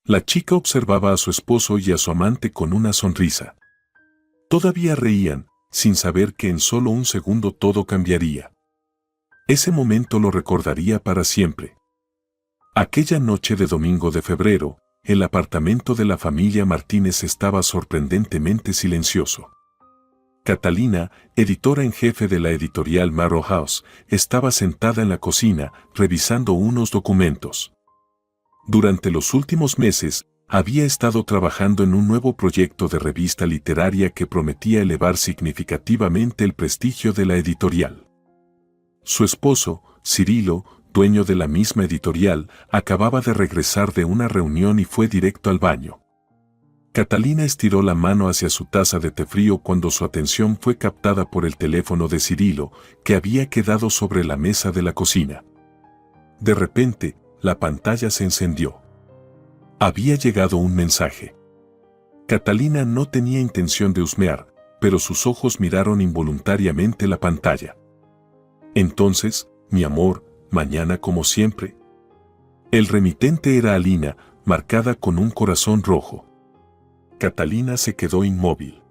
La chica observaba a su esposo y a su amante con una sonrisa. Todavía reían, sin saber que en solo un segundo todo cambiaría. Ese momento lo recordaría para siempre. Aquella noche de domingo de febrero, el apartamento de la familia Martínez estaba sorprendentemente silencioso. Catalina, editora en jefe de la editorial Marrow House, estaba sentada en la cocina, revisando unos documentos. Durante los últimos meses, había estado trabajando en un nuevo proyecto de revista literaria que prometía elevar significativamente el prestigio de la editorial. Su esposo, Cirilo, dueño de la misma editorial, acababa de regresar de una reunión y fue directo al baño. Catalina estiró la mano hacia su taza de té frío cuando su atención fue captada por el teléfono de Cirilo, que había quedado sobre la mesa de la cocina. De repente, la pantalla se encendió. Había llegado un mensaje. Catalina no tenía intención de husmear, pero sus ojos miraron involuntariamente la pantalla. Entonces, mi amor, mañana como siempre. El remitente era Alina, marcada con un corazón rojo. Catalina se quedó inmóvil.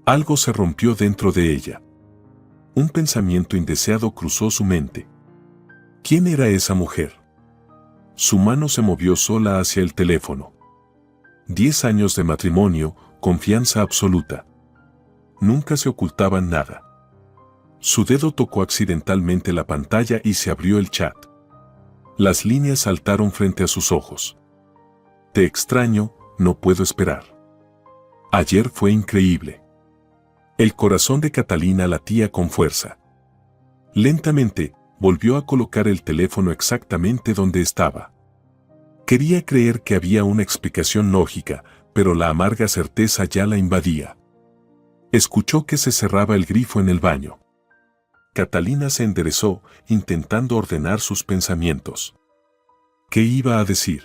Algo se rompió dentro de ella. Un pensamiento indeseado cruzó su mente. ¿Quién era esa mujer? Su mano se movió sola hacia el teléfono. 10 años de matrimonio, confianza absoluta. Nunca se ocultaban nada. Su dedo tocó accidentalmente la pantalla y se abrió el chat. Las líneas saltaron frente a sus ojos. Te extraño, no puedo esperar. Ayer fue increíble. El corazón de Catalina latía con fuerza. Lentamente, volvió a colocar el teléfono exactamente donde estaba. Quería creer que había una explicación lógica, pero la amarga certeza ya la invadía. Escuchó que se cerraba el grifo en el baño. Catalina se enderezó, intentando ordenar sus pensamientos. ¿Qué iba a decir?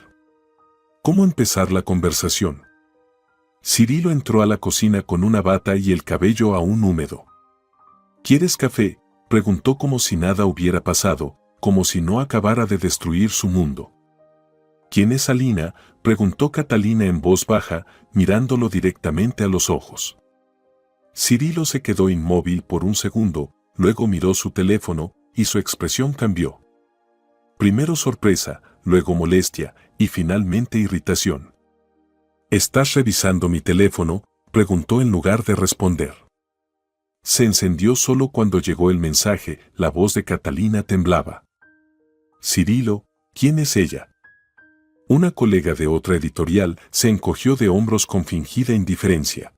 ¿Cómo empezar la conversación? Cirilo entró a la cocina con una bata y el cabello aún húmedo. ¿Quieres café?, preguntó como si nada hubiera pasado, como si no acabara de destruir su mundo. ¿Quién es Alina?, preguntó Catalina en voz baja, mirándolo directamente a los ojos. Cirilo se quedó inmóvil por un segundo, luego miró su teléfono, y su expresión cambió. Primero sorpresa, luego molestia, y finalmente irritación. ¿Estás revisando mi teléfono?, preguntó en lugar de responder. Se encendió solo cuando llegó el mensaje, la voz de Catalina temblaba. Cirilo, ¿quién es ella? Una colega de otra editorial se encogió de hombros con fingida indiferencia.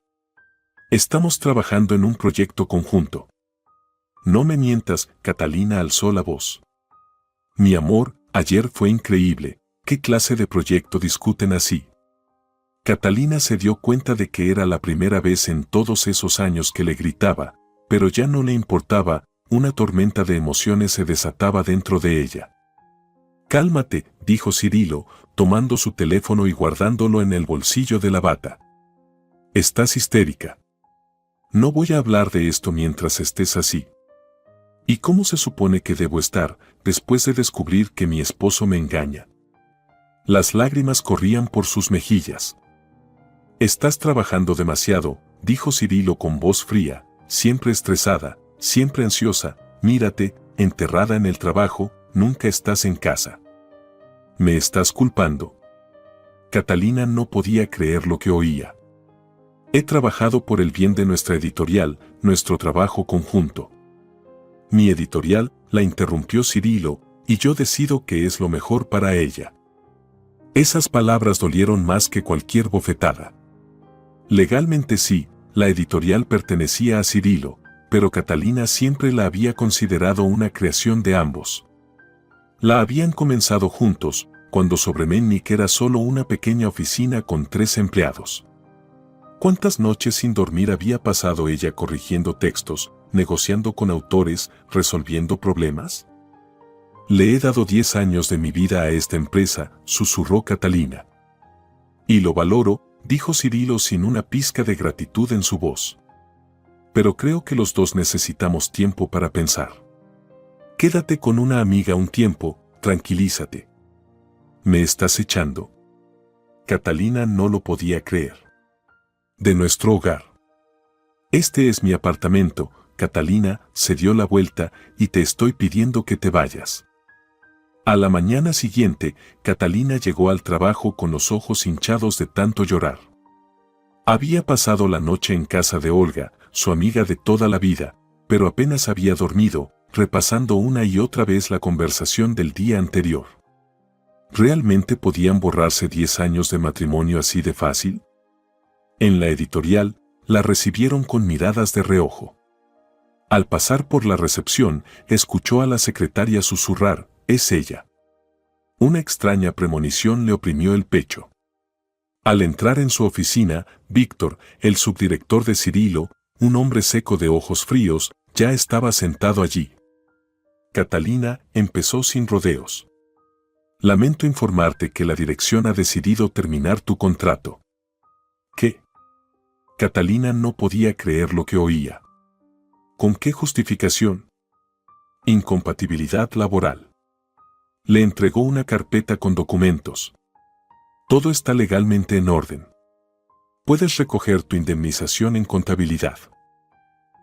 Estamos trabajando en un proyecto conjunto. No me mientas, Catalina alzó la voz. Mi amor, ayer fue increíble, ¿qué clase de proyecto discuten así? Catalina se dio cuenta de que era la primera vez en todos esos años que le gritaba, pero ya no le importaba, una tormenta de emociones se desataba dentro de ella. Cálmate, dijo Cirilo, tomando su teléfono y guardándolo en el bolsillo de la bata. Estás histérica. No voy a hablar de esto mientras estés así. ¿Y cómo se supone que debo estar, después de descubrir que mi esposo me engaña? Las lágrimas corrían por sus mejillas. Estás trabajando demasiado, dijo Cirilo con voz fría, siempre estresada, siempre ansiosa, mírate, enterrada en el trabajo, nunca estás en casa. ¿Me estás culpando? Catalina no podía creer lo que oía. He trabajado por el bien de nuestra editorial, nuestro trabajo conjunto. Mi editorial, la interrumpió Cirilo, y yo decido que es lo mejor para ella. Esas palabras dolieron más que cualquier bofetada. Legalmente sí, la editorial pertenecía a Cirilo, pero Catalina siempre la había considerado una creación de ambos. La habían comenzado juntos, cuando Sobremennik era solo una pequeña oficina con 3 empleados. ¿Cuántas noches sin dormir había pasado ella corrigiendo textos, negociando con autores, resolviendo problemas? Le he dado 10 años de mi vida a esta empresa, susurró Catalina. Y lo valoro, dijo Cirilo sin una pizca de gratitud en su voz. Pero creo que los dos necesitamos tiempo para pensar. Quédate con una amiga un tiempo, tranquilízate. ¿Me estás echando? Catalina no lo podía creer. De nuestro hogar. Este es mi apartamento, Catalina, se dio la vuelta y te estoy pidiendo que te vayas. A la mañana siguiente, Catalina llegó al trabajo con los ojos hinchados de tanto llorar. Había pasado la noche en casa de Olga, su amiga de toda la vida, pero apenas había dormido, repasando una y otra vez la conversación del día anterior. ¿Realmente podían borrarse 10 años de matrimonio así de fácil? En la editorial, la recibieron con miradas de reojo. Al pasar por la recepción, escuchó a la secretaria susurrar, «Es ella». Una extraña premonición le oprimió el pecho. Al entrar en su oficina, Víctor, el subdirector de Cirilo, un hombre seco de ojos fríos, ya estaba sentado allí. Catalina empezó sin rodeos. Lamento informarte que la dirección ha decidido terminar tu contrato. ¿Qué? Catalina no podía creer lo que oía. ¿Con qué justificación? Incompatibilidad laboral. Le entregó una carpeta con documentos. Todo está legalmente en orden. Puedes recoger tu indemnización en contabilidad.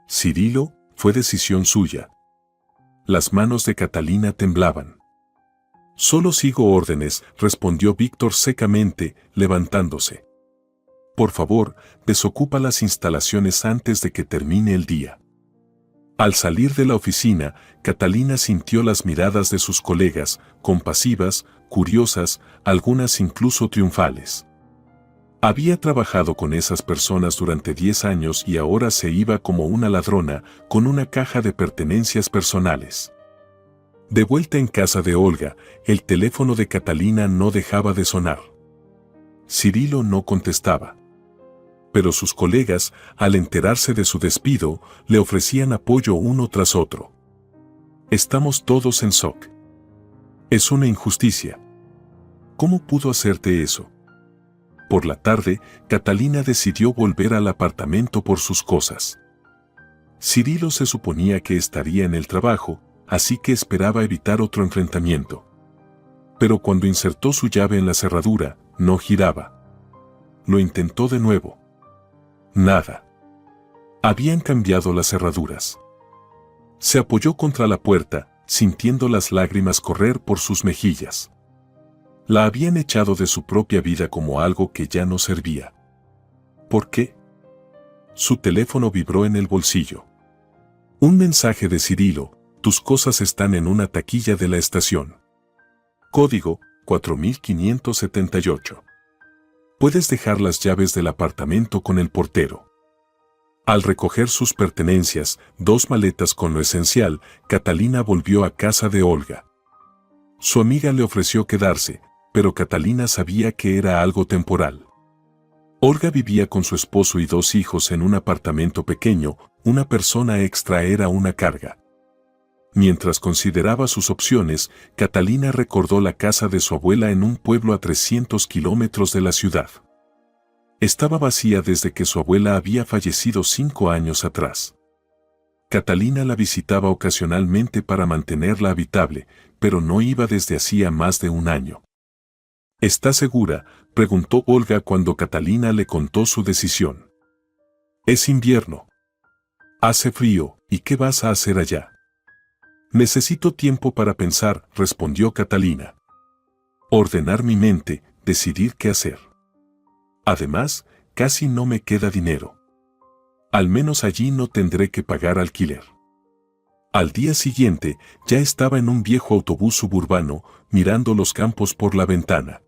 Cirilo, fue decisión suya. Las manos de Catalina temblaban. Solo sigo órdenes, respondió Víctor secamente, levantándose. Por favor, desocupa las instalaciones antes de que termine el día. Al salir de la oficina, Catalina sintió las miradas de sus colegas, compasivas, curiosas, algunas incluso triunfales. Había trabajado con esas personas durante 10 años y ahora se iba como una ladrona, con una caja de pertenencias personales. De vuelta en casa de Olga, el teléfono de Catalina no dejaba de sonar. Cirilo no contestaba. Pero sus colegas, al enterarse de su despido, le ofrecían apoyo uno tras otro. Estamos todos en shock. Es una injusticia. ¿Cómo pudo hacerte eso? Por la tarde, Catalina decidió volver al apartamento por sus cosas. Cirilo se suponía que estaría en el trabajo, así que esperaba evitar otro enfrentamiento. Pero cuando insertó su llave en la cerradura, no giraba. Lo intentó de nuevo. Nada. Habían cambiado las cerraduras. Se apoyó contra la puerta, sintiendo las lágrimas correr por sus mejillas. La habían echado de su propia vida como algo que ya no servía. ¿Por qué? Su teléfono vibró en el bolsillo. Un mensaje de Cirilo: tus cosas están en una taquilla de la estación. Código 4578. Puedes dejar las llaves del apartamento con el portero. Al recoger sus pertenencias, 2 maletas con lo esencial, Catalina volvió a casa de Olga. Su amiga le ofreció quedarse, pero Catalina sabía que era algo temporal. Olga vivía con su esposo y 2 hijos en un apartamento pequeño, una persona extra era una carga. Mientras consideraba sus opciones, Catalina recordó la casa de su abuela en un pueblo a 300 kilómetros de la ciudad. Estaba vacía desde que su abuela había fallecido 5 años atrás. Catalina la visitaba ocasionalmente para mantenerla habitable, pero no iba desde hacía más de un año. ¿Estás segura?, preguntó Olga cuando Catalina le contó su decisión. Es invierno. Hace frío, ¿y qué vas a hacer allá? Necesito tiempo para pensar, respondió Catalina. Ordenar mi mente, decidir qué hacer. Además, casi no me queda dinero. Al menos allí no tendré que pagar alquiler. Al día siguiente, ya estaba en un viejo autobús suburbano, mirando los campos por la ventana.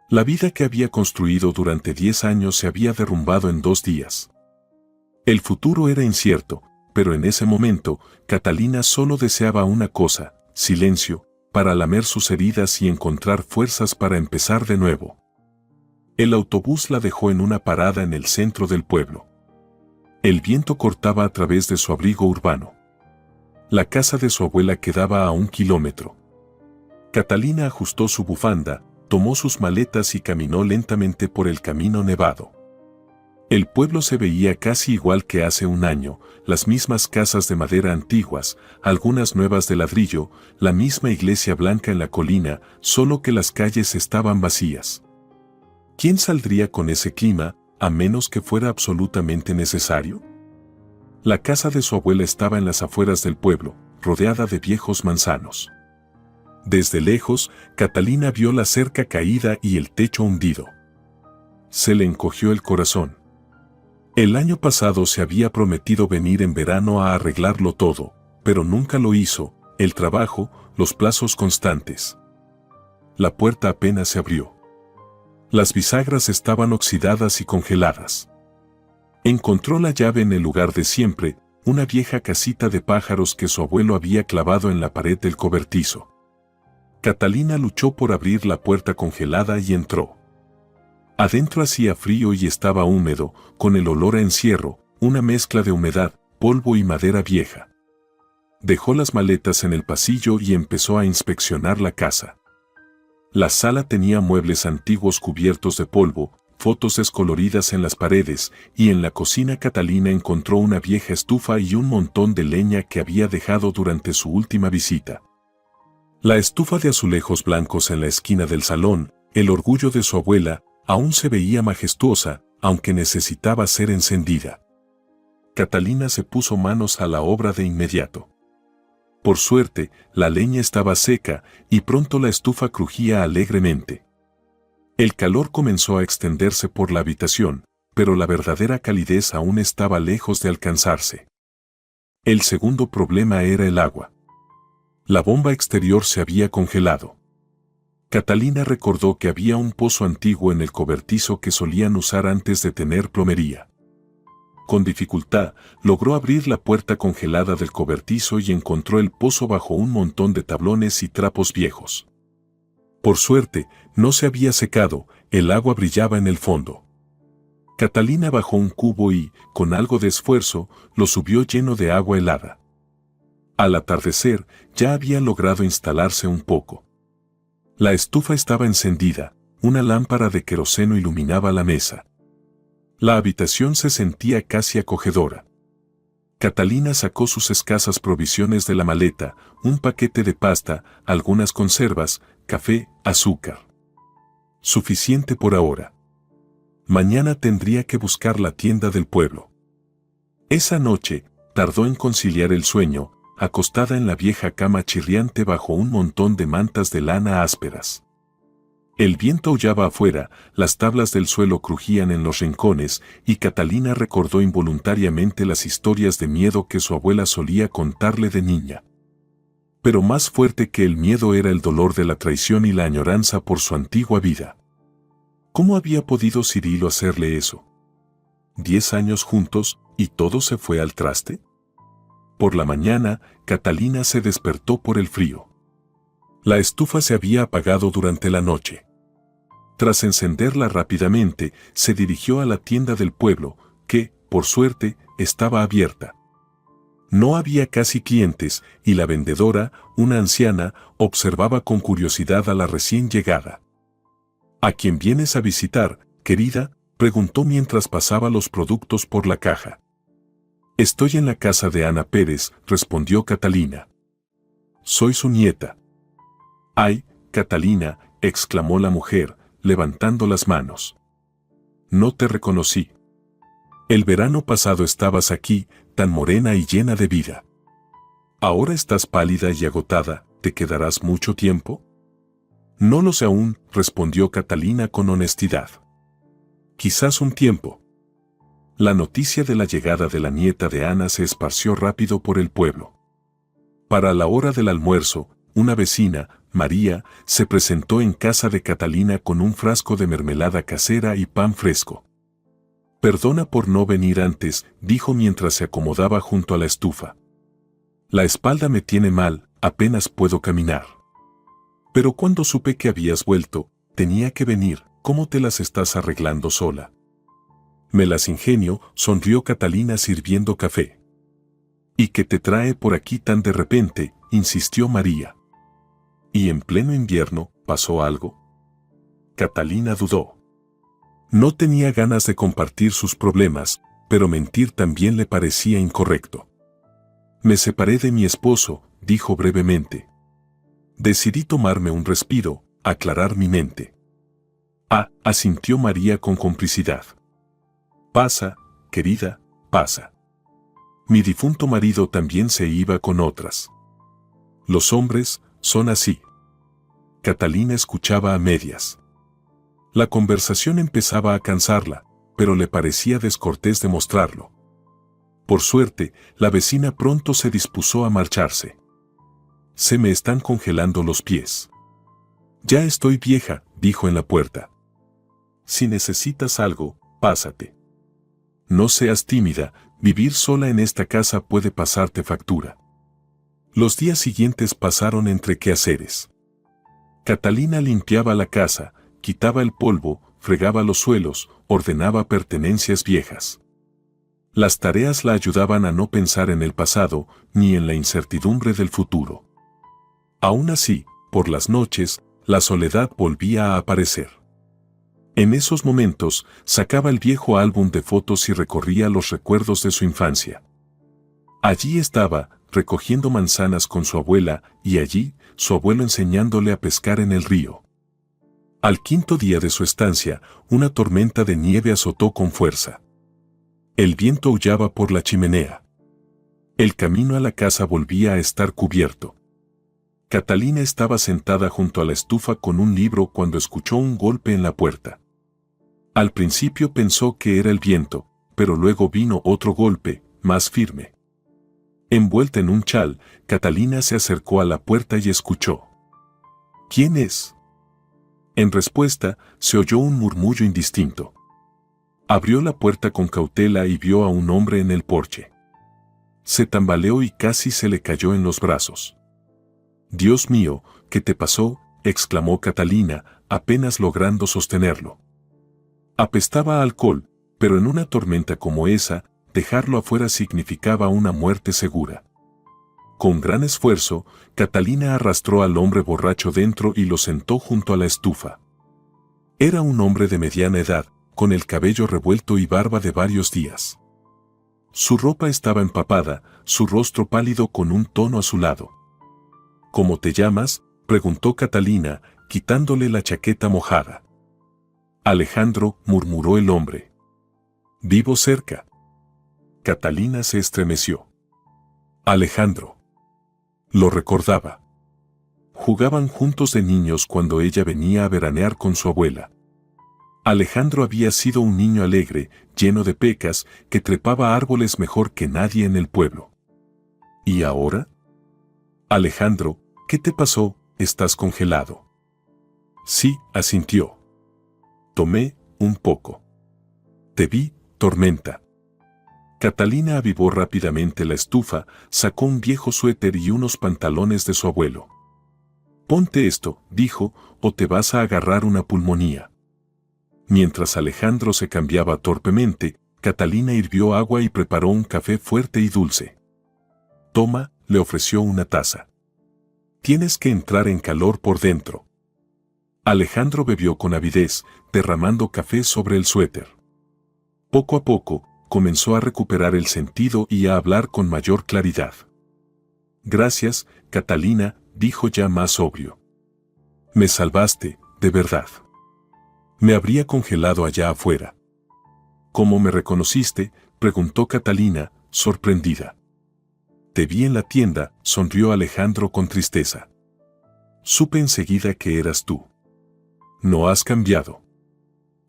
La vida que había construido durante 10 años se había derrumbado en 2 días. El futuro era incierto, pero en ese momento, Catalina solo deseaba una cosa: silencio, para lamer sus heridas y encontrar fuerzas para empezar de nuevo. El autobús la dejó en una parada en el centro del pueblo. El viento cortaba a través de su abrigo urbano. La casa de su abuela quedaba a 1 kilómetro. Catalina ajustó su bufanda, tomó sus maletas y caminó lentamente por el camino nevado. El pueblo se veía casi igual que hace un año, las mismas casas de madera antiguas, algunas nuevas de ladrillo, la misma iglesia blanca en la colina, solo que las calles estaban vacías. ¿Quién saldría con ese clima, a menos que fuera absolutamente necesario? La casa de su abuela estaba en las afueras del pueblo, rodeada de viejos manzanos. Desde lejos, Catalina vio la cerca caída y el techo hundido. Se le encogió el corazón. El año pasado se había prometido venir en verano a arreglarlo todo, pero nunca lo hizo, el trabajo, los plazos constantes. La puerta apenas se abrió. Las bisagras estaban oxidadas y congeladas. Encontró la llave en el lugar de siempre, una vieja casita de pájaros que su abuelo había clavado en la pared del cobertizo. Catalina luchó por abrir la puerta congelada y entró. Adentro hacía frío y estaba húmedo, con el olor a encierro, una mezcla de humedad, polvo y madera vieja. Dejó las maletas en el pasillo y empezó a inspeccionar la casa. La sala tenía muebles antiguos cubiertos de polvo, fotos descoloridas en las paredes, y en la cocina Catalina encontró una vieja estufa y un montón de leña que había dejado durante su última visita. La estufa de azulejos blancos en la esquina del salón, el orgullo de su abuela, aún se veía majestuosa, aunque necesitaba ser encendida. Catalina se puso manos a la obra de inmediato. Por suerte, la leña estaba seca y pronto la estufa crujía alegremente. El calor comenzó a extenderse por la habitación, pero la verdadera calidez aún estaba lejos de alcanzarse. El segundo problema era el agua. La bomba exterior se había congelado. Catalina recordó que había un pozo antiguo en el cobertizo que solían usar antes de tener plomería. Con dificultad, logró abrir la puerta congelada del cobertizo y encontró el pozo bajo un montón de tablones y trapos viejos. Por suerte, no se había secado, el agua brillaba en el fondo. Catalina bajó un cubo y, con algo de esfuerzo, lo subió lleno de agua helada. Al atardecer, ya había logrado instalarse un poco. La estufa estaba encendida, una lámpara de queroseno iluminaba la mesa. La habitación se sentía casi acogedora. Catalina sacó sus escasas provisiones de la maleta, un paquete de pasta, algunas conservas, café, azúcar. Suficiente por ahora. Mañana tendría que buscar la tienda del pueblo. Esa noche, tardó en conciliar el sueño, acostada en la vieja cama chirriante bajo un montón de mantas de lana ásperas. El viento aullaba afuera, las tablas del suelo crujían en los rincones, y Catalina recordó involuntariamente las historias de miedo que su abuela solía contarle de niña. Pero más fuerte que el miedo era el dolor de la traición y la añoranza por su antigua vida. ¿Cómo había podido Cirilo hacerle eso? 10 años juntos, y todo se fue al traste. Por la mañana, Catalina se despertó por el frío. La estufa se había apagado durante la noche. Tras encenderla rápidamente, se dirigió a la tienda del pueblo, que, por suerte, estaba abierta. No había casi clientes, y la vendedora, una anciana, observaba con curiosidad a la recién llegada. ¿A quién vienes a visitar, querida?, preguntó mientras pasaba los productos por la caja. Estoy en la casa de Ana Pérez, respondió Catalina. Soy su nieta. ¡Ay, Catalina!, exclamó la mujer, levantando las manos. No te reconocí. El verano pasado estabas aquí, tan morena y llena de vida. Ahora estás pálida y agotada, ¿te quedarás mucho tiempo? No lo sé aún, respondió Catalina con honestidad. Quizás un tiempo. La noticia de la llegada de la nieta de Ana se esparció rápido por el pueblo. Para la hora del almuerzo, una vecina, María, se presentó en casa de Catalina con un frasco de mermelada casera y pan fresco. Perdona por no venir antes, dijo mientras se acomodaba junto a la estufa. La espalda me tiene mal, apenas puedo caminar. Pero cuando supe que habías vuelto, tenía que venir. ¿Cómo te las estás arreglando sola? Me las ingenio, sonrió Catalina sirviendo café. ¿Y qué te trae por aquí tan de repente?, insistió María. ¿Y en pleno invierno, pasó algo? Catalina dudó. No tenía ganas de compartir sus problemas, pero mentir también le parecía incorrecto. Me separé de mi esposo, dijo brevemente. Decidí tomarme un respiro, aclarar mi mente. Asintió María con complicidad. Pasa, querida, pasa. Mi difunto marido también se iba con otras. Los hombres son así. Catalina escuchaba a medias. La conversación empezaba a cansarla, pero le parecía descortés demostrarlo. Por suerte, la vecina pronto se dispuso a marcharse. Se me están congelando los pies. Ya estoy vieja, dijo en la puerta. Si necesitas algo, pásate. No seas tímida, vivir sola en esta casa puede pasarte factura. Los días siguientes pasaron entre quehaceres. Catalina limpiaba la casa, quitaba el polvo, fregaba los suelos, ordenaba pertenencias viejas. Las tareas la ayudaban a no pensar en el pasado ni en la incertidumbre del futuro. Aún así, por las noches, la soledad volvía a aparecer. En esos momentos, sacaba el viejo álbum de fotos y recorría los recuerdos de su infancia. Allí estaba, recogiendo manzanas con su abuela, y allí, su abuelo enseñándole a pescar en el río. Al quinto día de su estancia, una tormenta de nieve azotó con fuerza. El viento aullaba por la chimenea. El camino a la casa volvía a estar cubierto. Catalina estaba sentada junto a la estufa con un libro cuando escuchó un golpe en la puerta. Al principio pensó que era el viento, pero luego vino otro golpe, más firme. Envuelta en un chal, Catalina se acercó a la puerta y escuchó. ¿Quién es? En respuesta, se oyó un murmullo indistinto. Abrió la puerta con cautela y vio a un hombre en el porche. Se tambaleó y casi se le cayó en los brazos. «Dios mío, ¿qué te pasó?», exclamó Catalina, apenas logrando sostenerlo. Apestaba a alcohol, pero en una tormenta como esa, dejarlo afuera significaba una muerte segura. Con gran esfuerzo, Catalina arrastró al hombre borracho dentro y lo sentó junto a la estufa. Era un hombre de mediana edad, con el cabello revuelto y barba de varios días. Su ropa estaba empapada, su rostro pálido con un tono azulado. «¿Cómo te llamas?», preguntó Catalina, quitándole la chaqueta mojada. «Alejandro», murmuró el hombre. «Vivo cerca». Catalina se estremeció. Alejandro. Lo recordaba. Jugaban juntos de niños cuando ella venía a veranear con su abuela. Alejandro había sido un niño alegre, lleno de pecas, que trepaba árboles mejor que nadie en el pueblo. ¿Y ahora? Alejandro, ¿qué te pasó? ¿Estás congelado? Sí, asintió. Tomé un poco. Te vi, tormenta. Catalina avivó rápidamente la estufa, sacó un viejo suéter y unos pantalones de su abuelo. Ponte esto, dijo, o te vas a agarrar una pulmonía. Mientras Alejandro se cambiaba torpemente, Catalina hirvió agua y preparó un café fuerte y dulce. Toma, le ofreció una taza. Tienes que entrar en calor por dentro. Alejandro bebió con avidez, derramando café sobre el suéter. Poco a poco, comenzó a recuperar el sentido y a hablar con mayor claridad. Gracias, Catalina, dijo ya más sobrio. Me salvaste, de verdad. Me habría congelado allá afuera. ¿Cómo me reconociste?, preguntó Catalina, sorprendida. Te vi en la tienda, sonrió Alejandro con tristeza. Supe enseguida que eras tú. No has cambiado.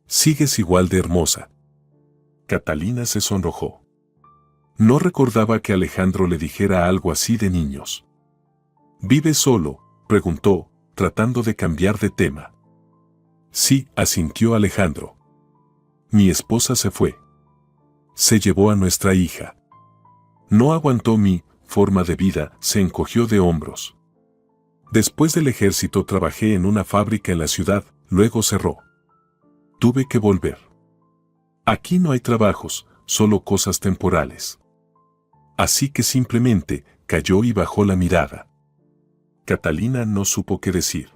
Sigues igual de hermosa. Catalina se sonrojó. No recordaba que Alejandro le dijera algo así de niños. ¿Vives solo?, preguntó, tratando de cambiar de tema. Sí, asintió Alejandro. Mi esposa se fue. Se llevó a nuestra hija. No aguantó mi forma de vida, se encogió de hombros. Después del ejército trabajé en una fábrica en la ciudad, luego cerró. Tuve que volver. Aquí no hay trabajos, solo cosas temporales. Así que simplemente cayó y bajó la mirada. Catalina no supo qué decir.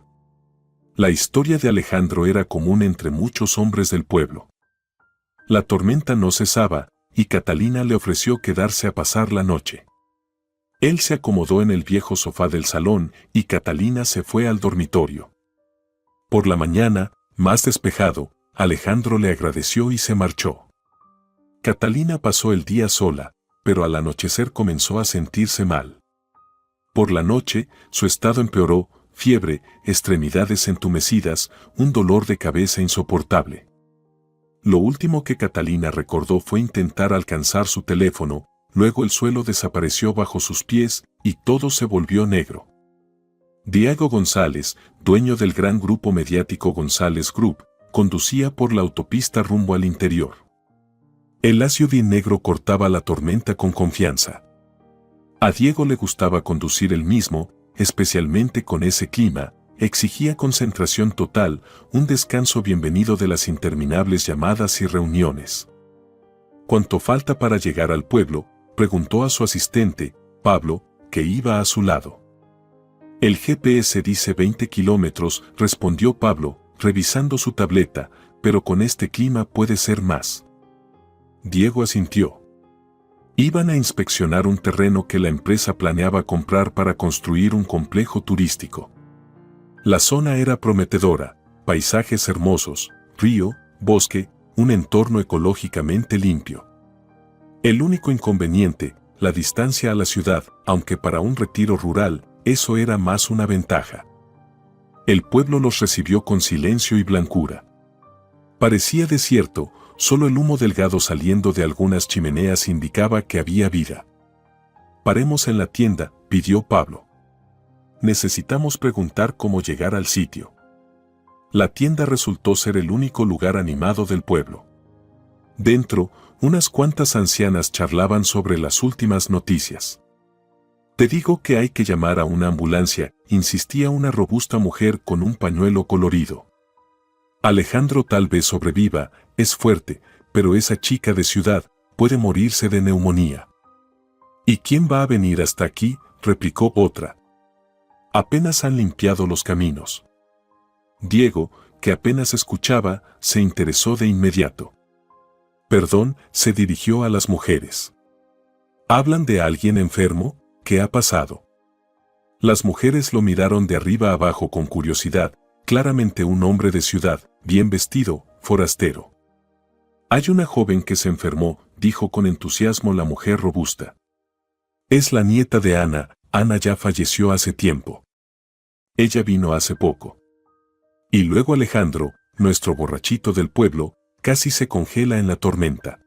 La historia de Alejandro era común entre muchos hombres del pueblo. La tormenta no cesaba, y Catalina le ofreció quedarse a pasar la noche. Él se acomodó en el viejo sofá del salón y Catalina se fue al dormitorio. Por la mañana, Más despejado, Alejandro le agradeció y se marchó. Catalina pasó el día sola, pero al anochecer comenzó a sentirse mal. Por la noche, su estado empeoró, fiebre, extremidades entumecidas, un dolor de cabeza insoportable. Lo último que Catalina recordó fue intentar alcanzar su teléfono, luego el suelo desapareció bajo sus pies y todo se volvió negro. Diego González, dueño del gran grupo mediático González Group, conducía por la autopista rumbo al interior. El SUV negro cortaba la tormenta con confianza. A Diego le gustaba conducir él mismo, especialmente con ese clima, exigía concentración total, un descanso bienvenido de las interminables llamadas y reuniones. ¿Cuánto falta para llegar al pueblo?, preguntó a su asistente, Pablo, que iba a su lado. El GPS dice 20 kilómetros, respondió Pablo, revisando su tableta, pero con este clima puede ser más. Diego asintió. Iban a inspeccionar un terreno que la empresa planeaba comprar para construir un complejo turístico. La zona era prometedora, paisajes hermosos, río, bosque, un entorno ecológicamente limpio. El único inconveniente, la distancia a la ciudad, aunque para un retiro rural, eso era más una ventaja. El pueblo los recibió con silencio y blancura. Parecía desierto, solo el humo delgado saliendo de algunas chimeneas indicaba que había vida. Paremos en la tienda, pidió Pablo. Necesitamos preguntar cómo llegar al sitio. La tienda resultó ser el único lugar animado del pueblo. Dentro, unas cuantas ancianas charlaban sobre las últimas noticias. Te digo que hay que llamar a una ambulancia, insistía una robusta mujer con un pañuelo colorido. Alejandro tal vez sobreviva, es fuerte, pero esa chica de ciudad puede morirse de neumonía. ¿Y quién va a venir hasta aquí?, replicó otra. Apenas han limpiado los caminos. Diego, que apenas escuchaba, se interesó de inmediato. Perdón, se dirigió a las mujeres. ¿Hablan de alguien enfermo? ¿Qué ha pasado? Las mujeres lo miraron de arriba abajo con curiosidad, claramente un hombre de ciudad, bien vestido, forastero. Hay una joven que se enfermó, dijo con entusiasmo la mujer robusta. Es la nieta de Ana, Ana ya falleció hace tiempo. Ella vino hace poco. Y luego Alejandro, nuestro borrachito del pueblo, casi se congela en la tormenta.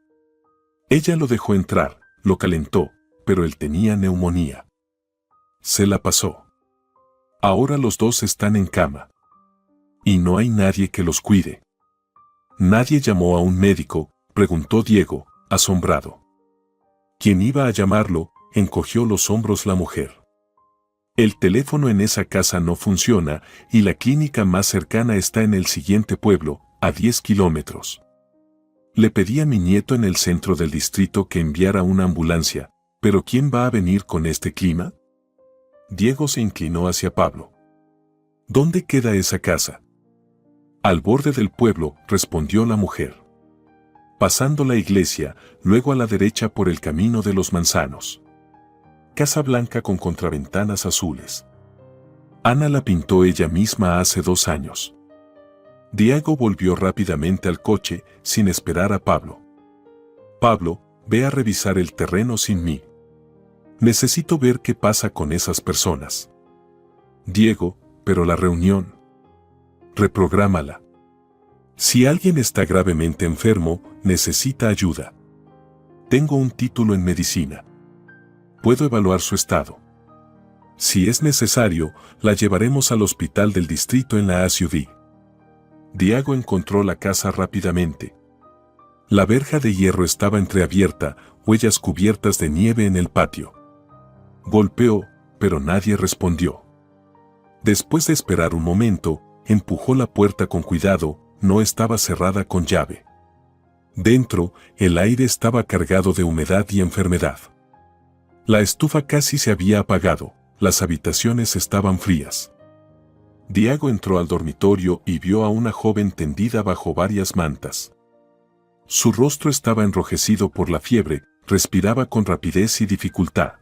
Ella lo dejó entrar, lo calentó, pero él tenía neumonía. Se la pasó. Ahora los dos están en cama. Y no hay nadie que los cuide. ¿Nadie llamó a un médico?, preguntó Diego, asombrado. ¿Quién iba a llamarlo?, encogió los hombros la mujer. El teléfono en esa casa no funciona y la clínica más cercana está en el siguiente pueblo, a 10 kilómetros. Le pedí a mi nieto en el centro del distrito que enviara una ambulancia, pero ¿quién va a venir con este clima? Diego se inclinó hacia Pablo. ¿Dónde queda esa casa? Al borde del pueblo, respondió la mujer. Pasando la iglesia, luego a la derecha por el camino de los manzanos. Casa blanca con contraventanas azules. Ana la pintó ella misma hace 2 años. Diego volvió rápidamente al coche, sin esperar a Pablo. Pablo, ve a revisar el terreno sin mí. Necesito ver qué pasa con esas personas. Diego, pero la reunión. Reprográmala. Si alguien está gravemente enfermo, necesita ayuda. Tengo un título en medicina. Puedo evaluar su estado. Si es necesario, la llevaremos al hospital del distrito en la SUV. Diego encontró la casa rápidamente. La verja de hierro estaba entreabierta, huellas cubiertas de nieve en el patio. Golpeó, pero nadie respondió. Después de esperar un momento, empujó la puerta con cuidado, no estaba cerrada con llave. Dentro, el aire estaba cargado de humedad y enfermedad. La estufa casi se había apagado, las habitaciones estaban frías. Diego entró al dormitorio y vio a una joven tendida bajo varias mantas. Su rostro estaba enrojecido por la fiebre, respiraba con rapidez y dificultad.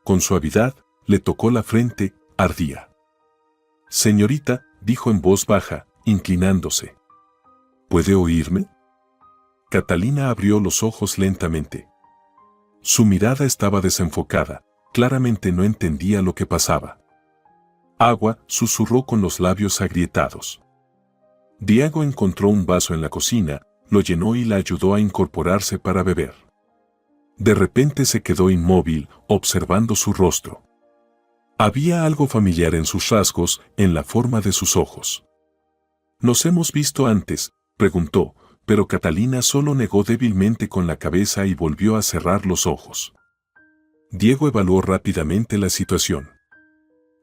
Con suavidad, le tocó la frente, ardía. Señorita, dijo en voz baja, inclinándose. ¿Puede oírme? Catalina abrió los ojos lentamente. Su mirada estaba desenfocada, claramente no entendía lo que pasaba. Agua, susurró con los labios agrietados. Diego encontró un vaso en la cocina, lo llenó y la ayudó a incorporarse para beber. De repente se quedó inmóvil, observando su rostro. Había algo familiar en sus rasgos, en la forma de sus ojos. ¿Nos hemos visto antes?, preguntó, pero Catalina solo negó débilmente con la cabeza y volvió a cerrar los ojos. Diego evaluó rápidamente la situación.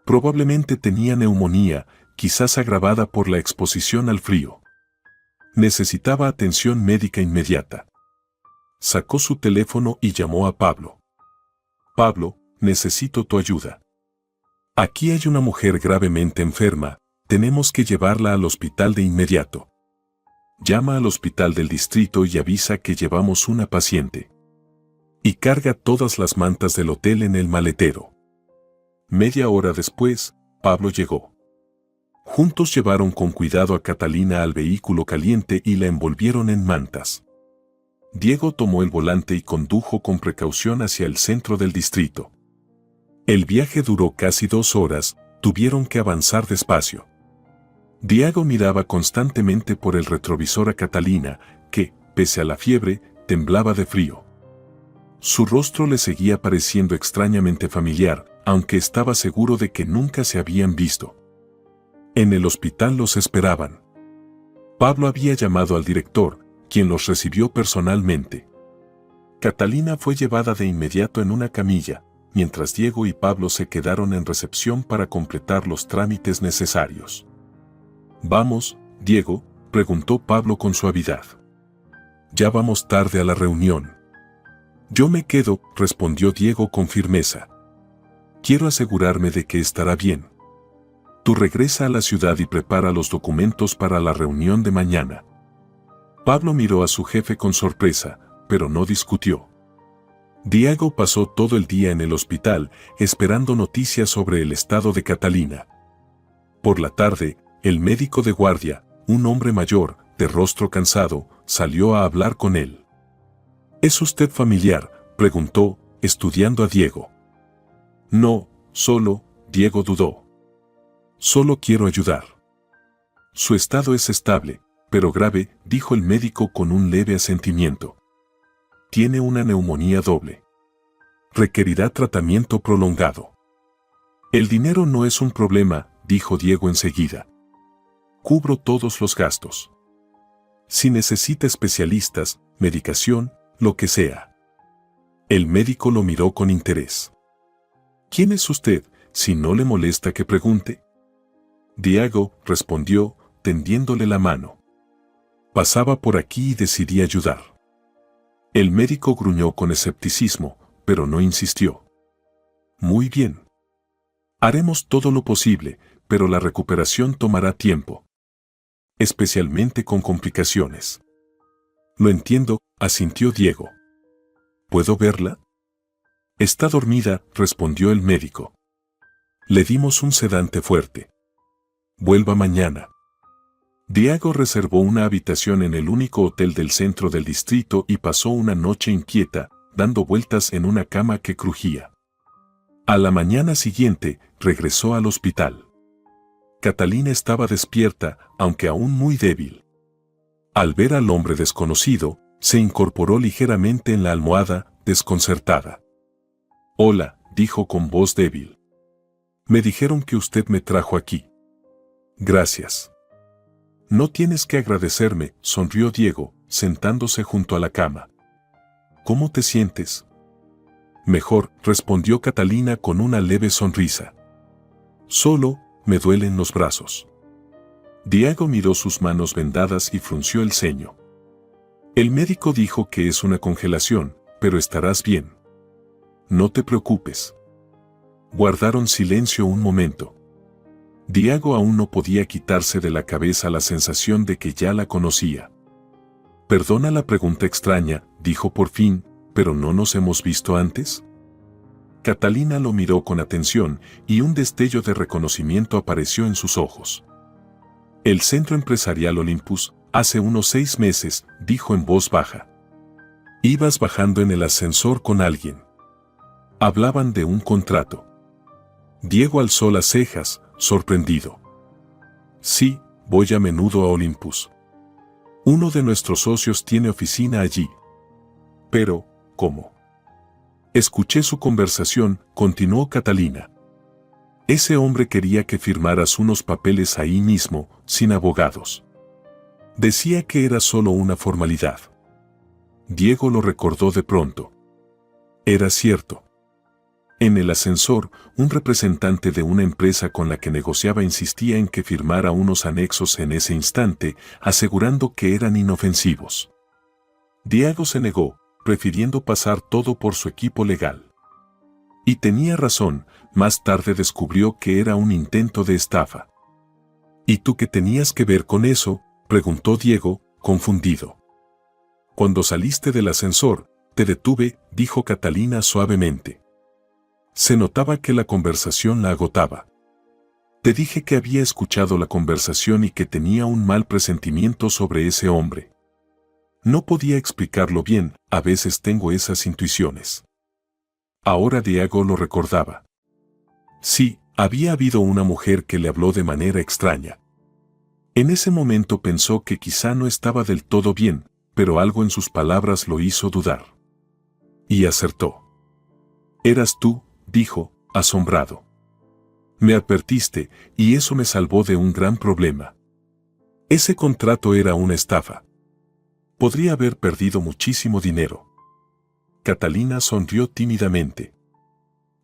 Probablemente tenía neumonía, quizás agravada por la exposición al frío. Necesitaba atención médica inmediata. Sacó su teléfono y llamó a Pablo. Pablo, necesito tu ayuda. Aquí hay una mujer gravemente enferma, tenemos que llevarla al hospital de inmediato. Llama al hospital del distrito y avisa que llevamos una paciente. Y carga todas las mantas del hotel en el maletero. Media hora después, Pablo llegó. Juntos llevaron con cuidado a Catalina al vehículo caliente y la envolvieron en mantas. Diego tomó el volante y condujo con precaución hacia el centro del distrito. El viaje duró casi 2 horas, tuvieron que avanzar despacio. Diego miraba constantemente por el retrovisor a Catalina, que, pese a la fiebre, temblaba de frío. Su rostro le seguía pareciendo extrañamente familiar, aunque estaba seguro de que nunca se habían visto. En el hospital los esperaban. Pablo había llamado al director, quien los recibió personalmente. Catalina fue llevada de inmediato en una camilla, mientras Diego y Pablo se quedaron en recepción para completar los trámites necesarios. «¿Vamos, Diego?», preguntó Pablo con suavidad. «Ya vamos tarde a la reunión». «Yo me quedo», respondió Diego con firmeza. «Quiero asegurarme de que estará bien. Tú regresa a la ciudad y prepara los documentos para la reunión de mañana». Pablo miró a su jefe con sorpresa, pero no discutió. Diego pasó todo el día en el hospital, esperando noticias sobre el estado de Catalina. Por la tarde, el médico de guardia, un hombre mayor, de rostro cansado, salió a hablar con él. «¿Es usted familiar?», preguntó, estudiando a Diego. «No, solo», Diego dudó. «Solo quiero ayudar». «Su estado es estable, pero grave», dijo el médico con un leve asentimiento. «Tiene una neumonía doble. Requerirá tratamiento prolongado». «El dinero no es un problema», dijo Diego enseguida. «Cubro todos los gastos. Si necesita especialistas, medicación, lo que sea». El médico lo miró con interés. «¿Quién es usted, si no le molesta que pregunte?». Diego respondió, tendiéndole la mano. «Pasaba por aquí y decidí ayudar». El médico gruñó con escepticismo, pero no insistió. «Muy bien. Haremos todo lo posible, pero la recuperación tomará tiempo. Especialmente con complicaciones». «Lo entiendo», asintió Diego. «¿Puedo verla?». «Está dormida», respondió el médico. «Le dimos un sedante fuerte. Vuelva mañana». Diego reservó una habitación en el único hotel del centro del distrito y pasó una noche inquieta, dando vueltas en una cama que crujía. A la mañana siguiente, regresó al hospital. Catalina estaba despierta, aunque aún muy débil. Al ver al hombre desconocido, se incorporó ligeramente en la almohada, desconcertada. «Hola», dijo con voz débil. «Me dijeron que usted me trajo aquí». «Gracias». «No tienes que agradecerme», sonrió Diego, sentándose junto a la cama. «¿Cómo te sientes?». «Mejor», respondió Catalina con una leve sonrisa. «Solo, me duelen los brazos». Diego miró sus manos vendadas y frunció el ceño. «El médico dijo que es una congelación, pero estarás bien. No te preocupes». Guardaron silencio un momento. Diego aún no podía quitarse de la cabeza la sensación de que ya la conocía. «Perdona la pregunta extraña», dijo por fin, «pero ¿no nos hemos visto antes?». Catalina lo miró con atención y un destello de reconocimiento apareció en sus ojos. El Centro Empresarial Olympus, hace unos 6 meses, dijo en voz baja. Ibas bajando en el ascensor con alguien. Hablaban de un contrato. Diego alzó las cejas, sorprendido. Sí, voy a menudo a Olympus. Uno de nuestros socios tiene oficina allí. Pero, ¿cómo? Escuché su conversación, continuó Catalina. Ese hombre quería que firmaras unos papeles ahí mismo, sin abogados. Decía que era solo una formalidad. Diego lo recordó de pronto. Era cierto. En el ascensor, un representante de una empresa con la que negociaba insistía en que firmara unos anexos en ese instante, asegurando que eran inofensivos. Diego se negó, prefiriendo pasar todo por su equipo legal. Y tenía razón, más tarde descubrió que era un intento de estafa. ¿Y tú qué tenías que ver con eso?, preguntó Diego, confundido. Cuando saliste del ascensor, te detuve, dijo Catalina suavemente. Se notaba que la conversación la agotaba. Te dije que había escuchado la conversación y que tenía un mal presentimiento sobre ese hombre. No podía explicarlo bien, a veces tengo esas intuiciones. Ahora Diego lo recordaba. Sí, había habido una mujer que le habló de manera extraña. En ese momento pensó que quizá no estaba del todo bien, pero algo en sus palabras lo hizo dudar. Y acertó. Eras tú, dijo, asombrado. Me advertiste, y eso me salvó de un gran problema. Ese contrato era una estafa. Podría haber perdido muchísimo dinero. Catalina sonrió tímidamente.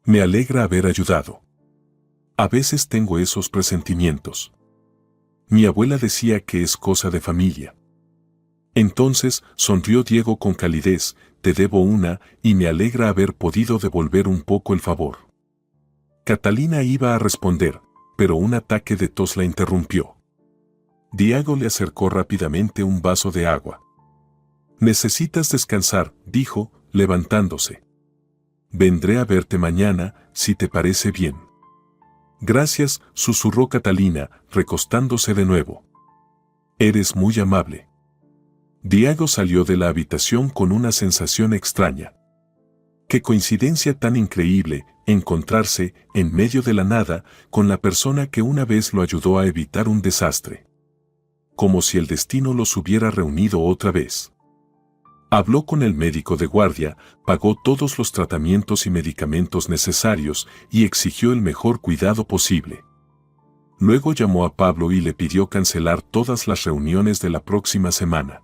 Me alegra haber ayudado. A veces tengo esos presentimientos. Mi abuela decía que es cosa de familia. Entonces, sonrió Diego con calidez, te debo una, y me alegra haber podido devolver un poco el favor. Catalina iba a responder, pero un ataque de tos la interrumpió. Diego le acercó rápidamente un vaso de agua. Necesitas descansar, dijo, levantándose. Vendré a verte mañana, si te parece bien. Gracias, susurró Catalina, recostándose de nuevo. Eres muy amable. Diego salió de la habitación con una sensación extraña. Qué coincidencia tan increíble, encontrarse, en medio de la nada, con la persona que una vez lo ayudó a evitar un desastre. Como si el destino los hubiera reunido otra vez. Habló con el médico de guardia, pagó todos los tratamientos y medicamentos necesarios y exigió el mejor cuidado posible. Luego llamó a Pablo y le pidió cancelar todas las reuniones de la próxima semana.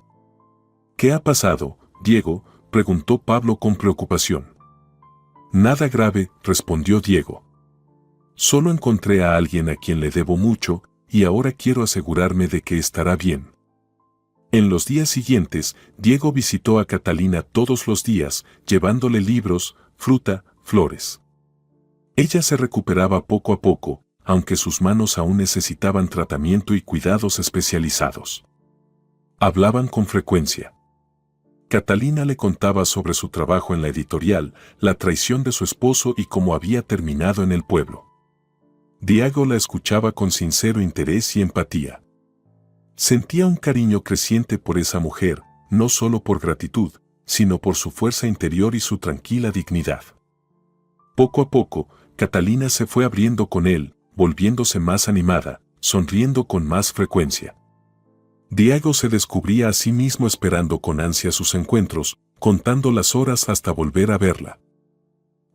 ¿Qué ha pasado, Diego?, preguntó Pablo con preocupación. Nada grave, respondió Diego. Solo encontré a alguien a quien le debo mucho, y ahora quiero asegurarme de que estará bien. En los días siguientes, Diego visitó a Catalina todos los días, llevándole libros, fruta, flores. Ella se recuperaba poco a poco, aunque sus manos aún necesitaban tratamiento y cuidados especializados. Hablaban con frecuencia. Catalina le contaba sobre su trabajo en la editorial, la traición de su esposo y cómo había terminado en el pueblo. Diego la escuchaba con sincero interés y empatía. Sentía un cariño creciente por esa mujer, no solo por gratitud, sino por su fuerza interior y su tranquila dignidad. Poco a poco, Catalina se fue abriendo con él, volviéndose más animada, sonriendo con más frecuencia. Diego se descubría a sí mismo esperando con ansia sus encuentros, contando las horas hasta volver a verla.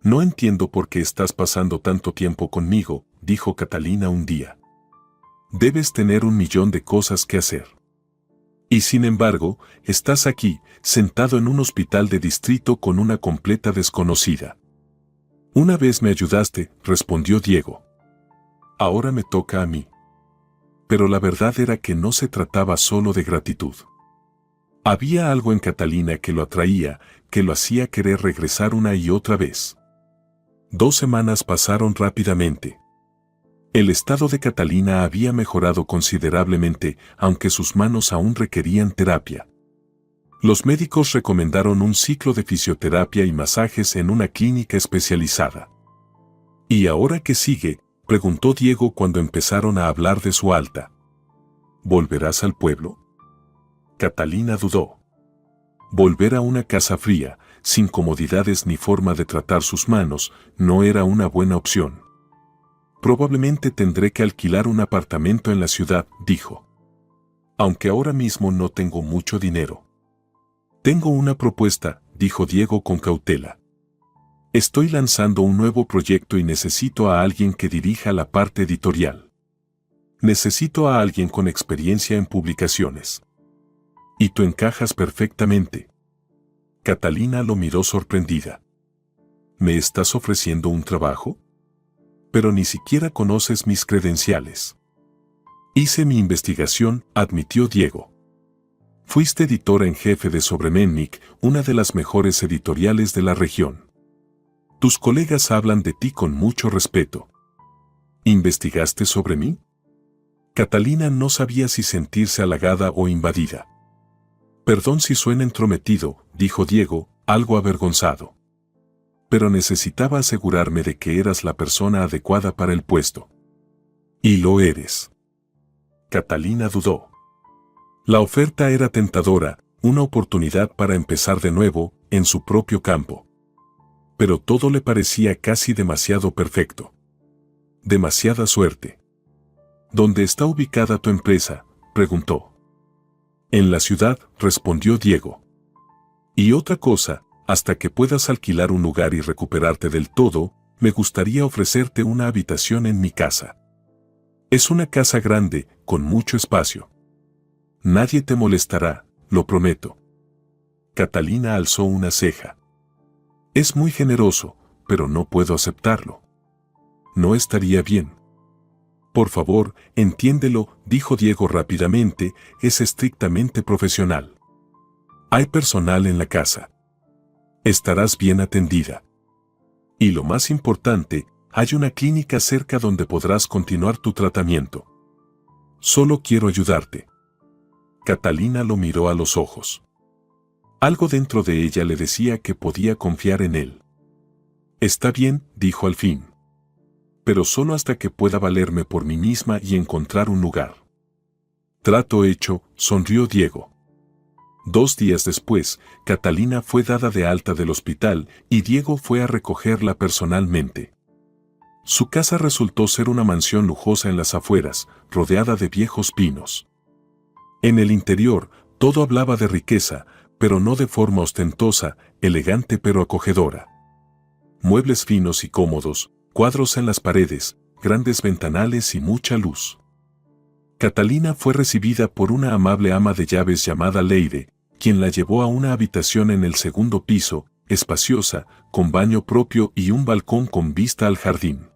No entiendo por qué estás pasando tanto tiempo conmigo, dijo Catalina un día. Debes tener 1.000.000 de cosas que hacer. Y sin embargo, estás aquí, sentado en un hospital de distrito con una completa desconocida. Una vez me ayudaste, respondió Diego. Ahora me toca a mí. Pero la verdad era que no se trataba solo de gratitud. Había algo en Catalina que lo atraía, que lo hacía querer regresar una y otra vez. 2 semanas pasaron rápidamente. El estado de Catalina había mejorado considerablemente, aunque sus manos aún requerían terapia. Los médicos recomendaron un ciclo de fisioterapia y masajes en una clínica especializada. ¿Y ahora qué sigue?, preguntó Diego cuando empezaron a hablar de su alta. ¿Volverás al pueblo? Catalina dudó. Volver a una casa fría, sin comodidades ni forma de tratar sus manos, no era una buena opción. Probablemente tendré que alquilar un apartamento en la ciudad, dijo. Aunque ahora mismo no tengo mucho dinero. Tengo una propuesta, dijo Diego con cautela. Estoy lanzando un nuevo proyecto y necesito a alguien que dirija la parte editorial. Necesito a alguien con experiencia en publicaciones. Y tú encajas perfectamente. Catalina lo miró sorprendida. ¿Me estás ofreciendo un trabajo? Pero ni siquiera conoces mis credenciales. Hice mi investigación, admitió Diego. Fuiste editora en jefe de Sobremenic, una de las mejores editoriales de la región. Tus colegas hablan de ti con mucho respeto. ¿Investigaste sobre mí? Catalina no sabía si sentirse halagada o invadida. Perdón si suena entrometido, dijo Diego, algo avergonzado. Pero necesitaba asegurarme de que eras la persona adecuada para el puesto. Y lo eres. Catalina dudó. La oferta era tentadora, una oportunidad para empezar de nuevo, en su propio campo. Pero todo le parecía casi demasiado perfecto. Demasiada suerte. ¿Dónde está ubicada tu empresa?, preguntó. En la ciudad, respondió Diego. Y otra cosa, hasta que puedas alquilar un lugar y recuperarte del todo, me gustaría ofrecerte una habitación en mi casa. Es una casa grande, con mucho espacio. Nadie te molestará, lo prometo. Catalina alzó una ceja. Es muy generoso, pero no puedo aceptarlo. No estaría bien. Por favor, entiéndelo, dijo Diego rápidamente, es estrictamente profesional. Hay personal en la casa. Estarás bien atendida. Y lo más importante, hay una clínica cerca donde podrás continuar tu tratamiento. Solo quiero ayudarte. Catalina lo miró a los ojos. Algo dentro de ella le decía que podía confiar en él. Está bien, dijo al fin. Pero solo hasta que pueda valerme por mí misma y encontrar un lugar. Trato hecho, sonrió Diego. 2 días después, Catalina fue dada de alta del hospital y Diego fue a recogerla personalmente. Su casa resultó ser una mansión lujosa en las afueras, rodeada de viejos pinos. En el interior, todo hablaba de riqueza, pero no de forma ostentosa, elegante pero acogedora. Muebles finos y cómodos, cuadros en las paredes, grandes ventanales y mucha luz. Catalina fue recibida por una amable ama de llaves llamada Leire, quien la llevó a una habitación en el 2º piso, espaciosa, con baño propio y un balcón con vista al jardín.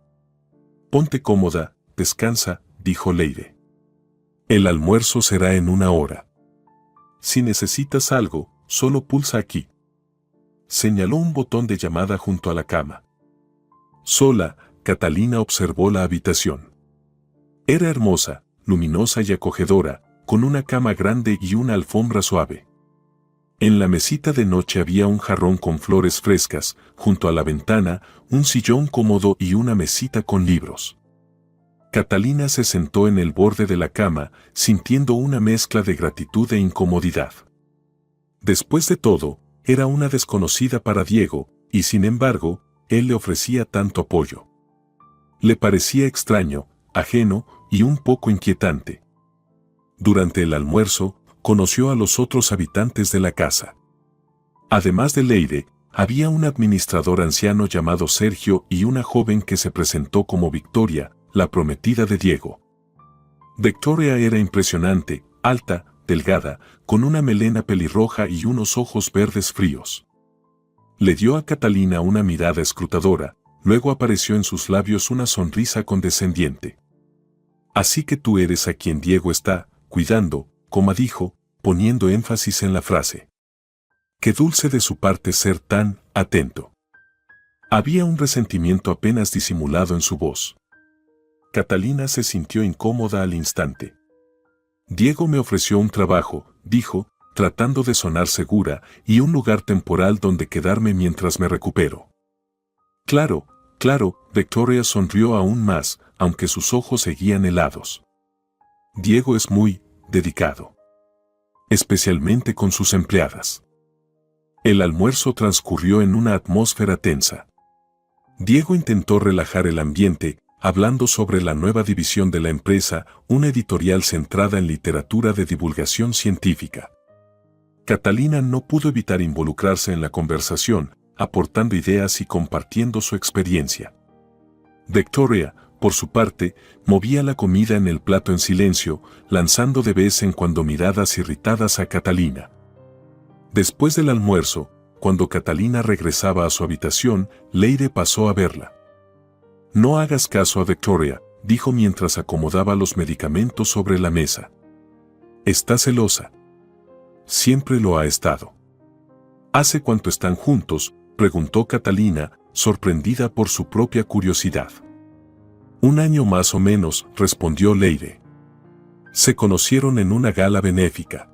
Ponte cómoda, descansa, dijo Leire. El almuerzo será en 1 hora. Si necesitas algo, solo pulsa aquí. Señaló un botón de llamada junto a la cama. Sola, Catalina observó la habitación. Era hermosa, luminosa y acogedora, con una cama grande y una alfombra suave. En la mesita de noche había un jarrón con flores frescas, junto a la ventana, un sillón cómodo y una mesita con libros. Catalina se sentó en el borde de la cama, sintiendo una mezcla de gratitud e incomodidad. Después de todo, era una desconocida para Diego, y sin embargo, él le ofrecía tanto apoyo. Le parecía extraño, ajeno y un poco inquietante. Durante el almuerzo, conoció a los otros habitantes de la casa. Además de Leire, había un administrador anciano llamado Sergio y una joven que se presentó como Victoria, la prometida de Diego. Victoria era impresionante, alta, delgada, con una melena pelirroja y unos ojos verdes fríos. Le dio a Catalina una mirada escrutadora, luego apareció en sus labios una sonrisa condescendiente. Así que tú eres a quien Diego está cuidando, como dijo, poniendo énfasis en la frase. Qué dulce de su parte ser tan atento. Había un resentimiento apenas disimulado en su voz. Catalina se sintió incómoda al instante. Diego me ofreció un trabajo, dijo, tratando de sonar segura, y un lugar temporal donde quedarme mientras me recupero. Claro, claro, Victoria sonrió aún más, aunque sus ojos seguían helados. Diego es muy dedicado. Especialmente con sus empleadas. El almuerzo transcurrió en una atmósfera tensa. Diego intentó relajar el ambiente, hablando sobre la nueva división de la empresa, una editorial centrada en literatura de divulgación científica. Catalina no pudo evitar involucrarse en la conversación, aportando ideas y compartiendo su experiencia. Victoria, por su parte, movía la comida en el plato en silencio, lanzando de vez en cuando miradas irritadas a Catalina. Después del almuerzo, cuando Catalina regresaba a su habitación, Leire pasó a verla. «No hagas caso a Victoria», dijo mientras acomodaba los medicamentos sobre la mesa. «Está celosa. Siempre lo ha estado». «¿Hace cuánto están juntos?», preguntó Catalina, sorprendida por su propia curiosidad. «Un año más o menos», respondió Leire. «Se conocieron en una gala benéfica.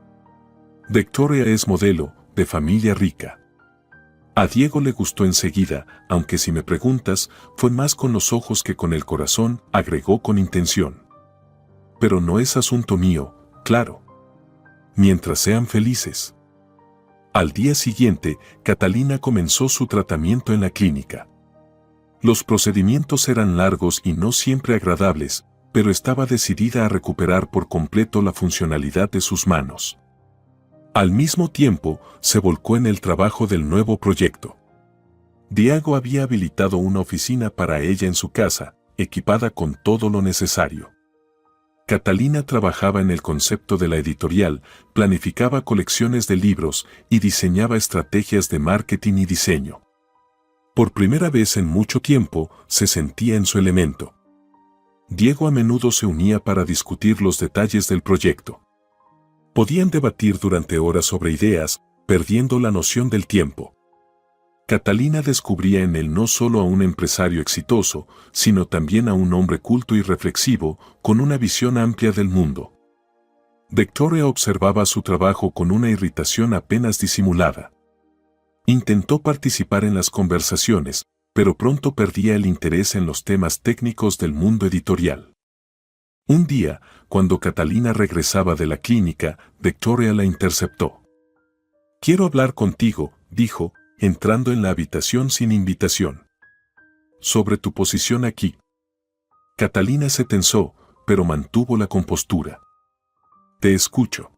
Victoria es modelo, de familia rica. A Diego le gustó enseguida, aunque si me preguntas, fue más con los ojos que con el corazón», agregó con intención. «Pero no es asunto mío, claro. Mientras sean felices». Al día siguiente, Catalina comenzó su tratamiento en la clínica. Los procedimientos eran largos y no siempre agradables, pero estaba decidida a recuperar por completo la funcionalidad de sus manos. Al mismo tiempo, se volcó en el trabajo del nuevo proyecto. Diego había habilitado una oficina para ella en su casa, equipada con todo lo necesario. Catalina trabajaba en el concepto de la editorial, planificaba colecciones de libros y diseñaba estrategias de marketing y diseño. Por primera vez en mucho tiempo, se sentía en su elemento. Diego a menudo se unía para discutir los detalles del proyecto. Podían debatir durante horas sobre ideas, perdiendo la noción del tiempo. Catalina descubría en él no solo a un empresario exitoso, sino también a un hombre culto y reflexivo, con una visión amplia del mundo. Victoria observaba su trabajo con una irritación apenas disimulada. Intentó participar en las conversaciones, pero pronto perdía el interés en los temas técnicos del mundo editorial. Un día, cuando Catalina regresaba de la clínica, Victoria la interceptó. «Quiero hablar contigo», dijo, entrando en la habitación sin invitación. «Sobre tu posición aquí». Catalina se tensó, pero mantuvo la compostura. «Te escucho».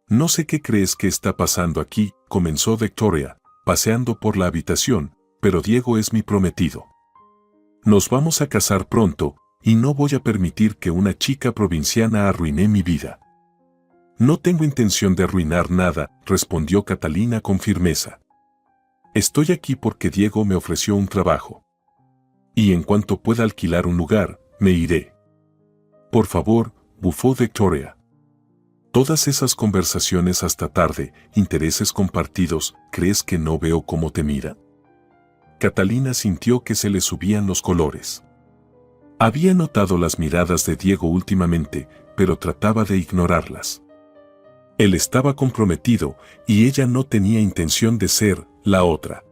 «No sé qué crees que está pasando aquí», comenzó Victoria, paseando por la habitación, «pero Diego es mi prometido. Nos vamos a casar pronto, y no voy a permitir que una chica provinciana arruine mi vida». «No tengo intención de arruinar nada», respondió Catalina con firmeza. «Estoy aquí porque Diego me ofreció un trabajo. Y en cuanto pueda alquilar un lugar, me iré». «Por favor», bufó Victoria. «Todas esas conversaciones hasta tarde, intereses compartidos, ¿crees que no veo cómo te mira?». Catalina sintió que se le subían los colores. Había notado las miradas de Diego últimamente, pero trataba de ignorarlas. Él estaba comprometido y ella no tenía intención de ser la otra.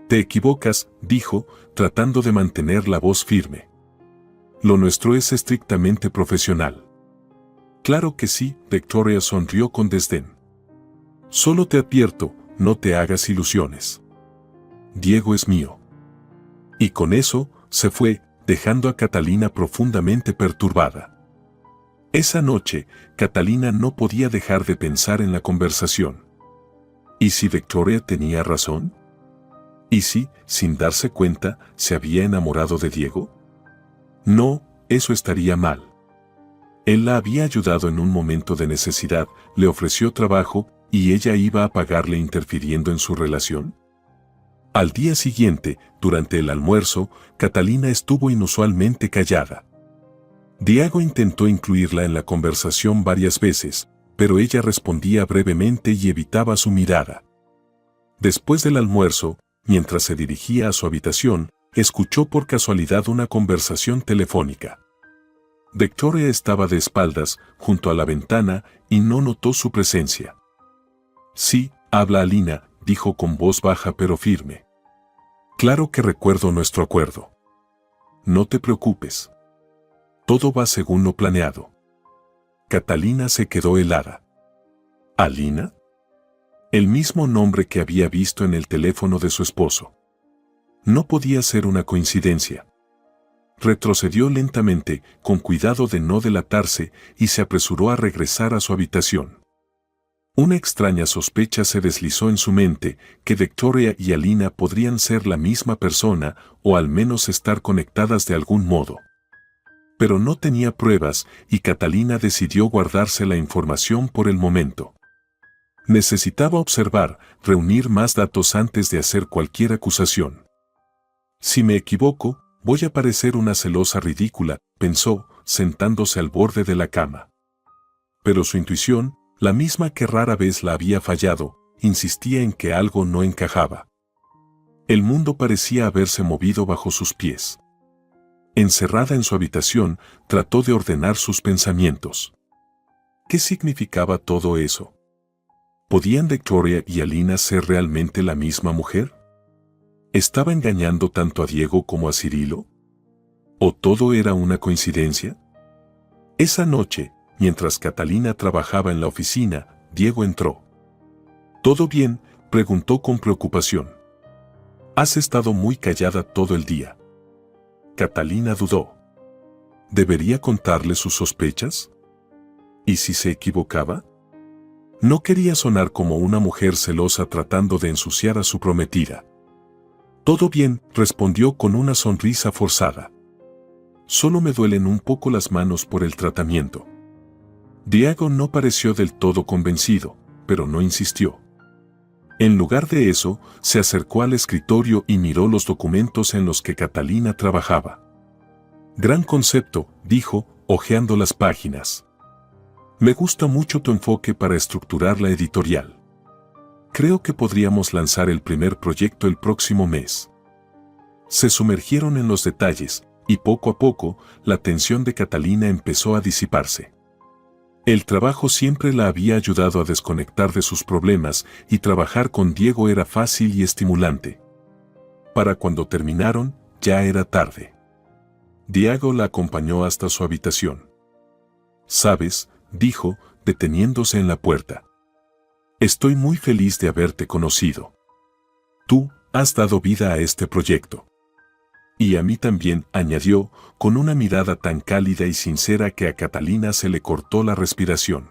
«Te equivocas», dijo, tratando de mantener la voz firme. «Lo nuestro es estrictamente profesional». «Claro que sí», Victoria sonrió con desdén. «Solo te advierto, no te hagas ilusiones. Diego es mío». Y con eso, se fue, dejando a Catalina profundamente perturbada. Esa noche, Catalina no podía dejar de pensar en la conversación. ¿Y si Victoria tenía razón? ¿Y si, sin darse cuenta, se había enamorado de Diego? No, eso estaría mal. Él la había ayudado en un momento de necesidad, le ofreció trabajo, y ella iba a pagarle interfiriendo en su relación. Al día siguiente, durante el almuerzo, Catalina estuvo inusualmente callada. Diego intentó incluirla en la conversación varias veces, pero ella respondía brevemente y evitaba su mirada. Después del almuerzo, mientras se dirigía a su habitación, escuchó por casualidad una conversación telefónica. Victoria estaba de espaldas, junto a la ventana, y no notó su presencia. «Sí, habla Alina», dijo con voz baja pero firme. «Claro que recuerdo nuestro acuerdo. No te preocupes. Todo va según lo planeado». Catalina se quedó helada. ¿Alina? El mismo nombre que había visto en el teléfono de su esposo. No podía ser una coincidencia. Retrocedió lentamente, con cuidado de no delatarse, y se apresuró a regresar a su habitación. Una extraña sospecha se deslizó en su mente, que Victoria y Alina podrían ser la misma persona, o al menos estar conectadas de algún modo. Pero no tenía pruebas, y Catalina decidió guardarse la información por el momento. Necesitaba observar, reunir más datos antes de hacer cualquier acusación. Si me equivoco, voy a parecer una celosa ridícula, pensó, sentándose al borde de la cama. Pero su intuición, la misma que rara vez la había fallado, insistía en que algo no encajaba. El mundo parecía haberse movido bajo sus pies. Encerrada en su habitación, trató de ordenar sus pensamientos. ¿Qué significaba todo eso? ¿Podían Victoria y Alina ser realmente la misma mujer? ¿Estaba engañando tanto a Diego como a Cirilo? ¿O todo era una coincidencia? Esa noche, mientras Catalina trabajaba en la oficina, Diego entró. ¿Todo bien?, preguntó con preocupación. Has estado muy callada todo el día. Catalina dudó. ¿Debería contarle sus sospechas? ¿Y si se equivocaba? No quería sonar como una mujer celosa tratando de ensuciar a su prometida. Todo bien, respondió con una sonrisa forzada. Solo me duelen un poco las manos por el tratamiento. Diego no pareció del todo convencido, pero no insistió. En lugar de eso, se acercó al escritorio y miró los documentos en los que Catalina trabajaba. Gran concepto, dijo, hojeando las páginas. Me gusta mucho tu enfoque para estructurar la editorial. Creo que podríamos lanzar el primer proyecto el próximo mes. Se sumergieron en los detalles, y poco a poco, la tensión de Catalina empezó a disiparse. El trabajo siempre la había ayudado a desconectar de sus problemas, y trabajar con Diego era fácil y estimulante. Para cuando terminaron, ya era tarde. Diego la acompañó hasta su habitación. «¿Sabes?», dijo, deteniéndose en la puerta. «Estoy muy feliz de haberte conocido. Tú has dado vida a este proyecto. Y a mí también», añadió, con una mirada tan cálida y sincera que a Catalina se le cortó la respiración.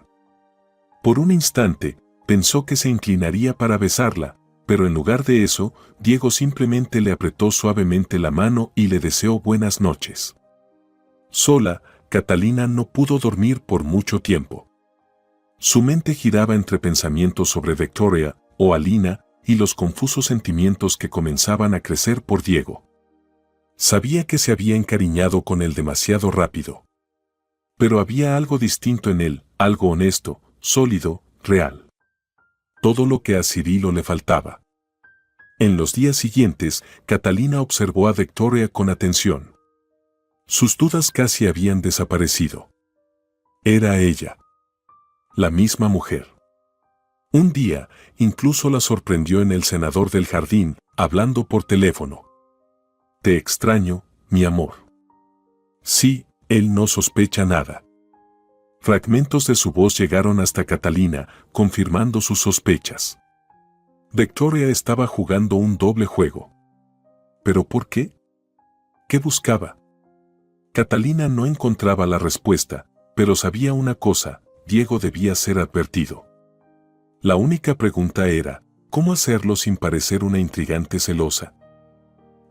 Por un instante, pensó que se inclinaría para besarla, pero en lugar de eso, Diego simplemente le apretó suavemente la mano y le deseó buenas noches. Sola, Catalina no pudo dormir por mucho tiempo. Su mente giraba entre pensamientos sobre Victoria o Alina y los confusos sentimientos que comenzaban a crecer por Diego. Sabía que se había encariñado con él demasiado rápido. Pero había algo distinto en él, algo honesto, sólido, real. Todo lo que a Cirilo le faltaba. En los días siguientes, Catalina observó a Victoria con atención. Sus dudas casi habían desaparecido. Era ella. La misma mujer. Un día, incluso la sorprendió en el cenador del jardín, hablando por teléfono. «Te extraño, mi amor». Sí, él no sospecha nada. Fragmentos de su voz llegaron hasta Catalina, confirmando sus sospechas. Victoria estaba jugando un doble juego. ¿Pero por qué? ¿Qué buscaba? Catalina no encontraba la respuesta, pero sabía una cosa: Diego debía ser advertido. La única pregunta era, ¿cómo hacerlo sin parecer una intrigante celosa?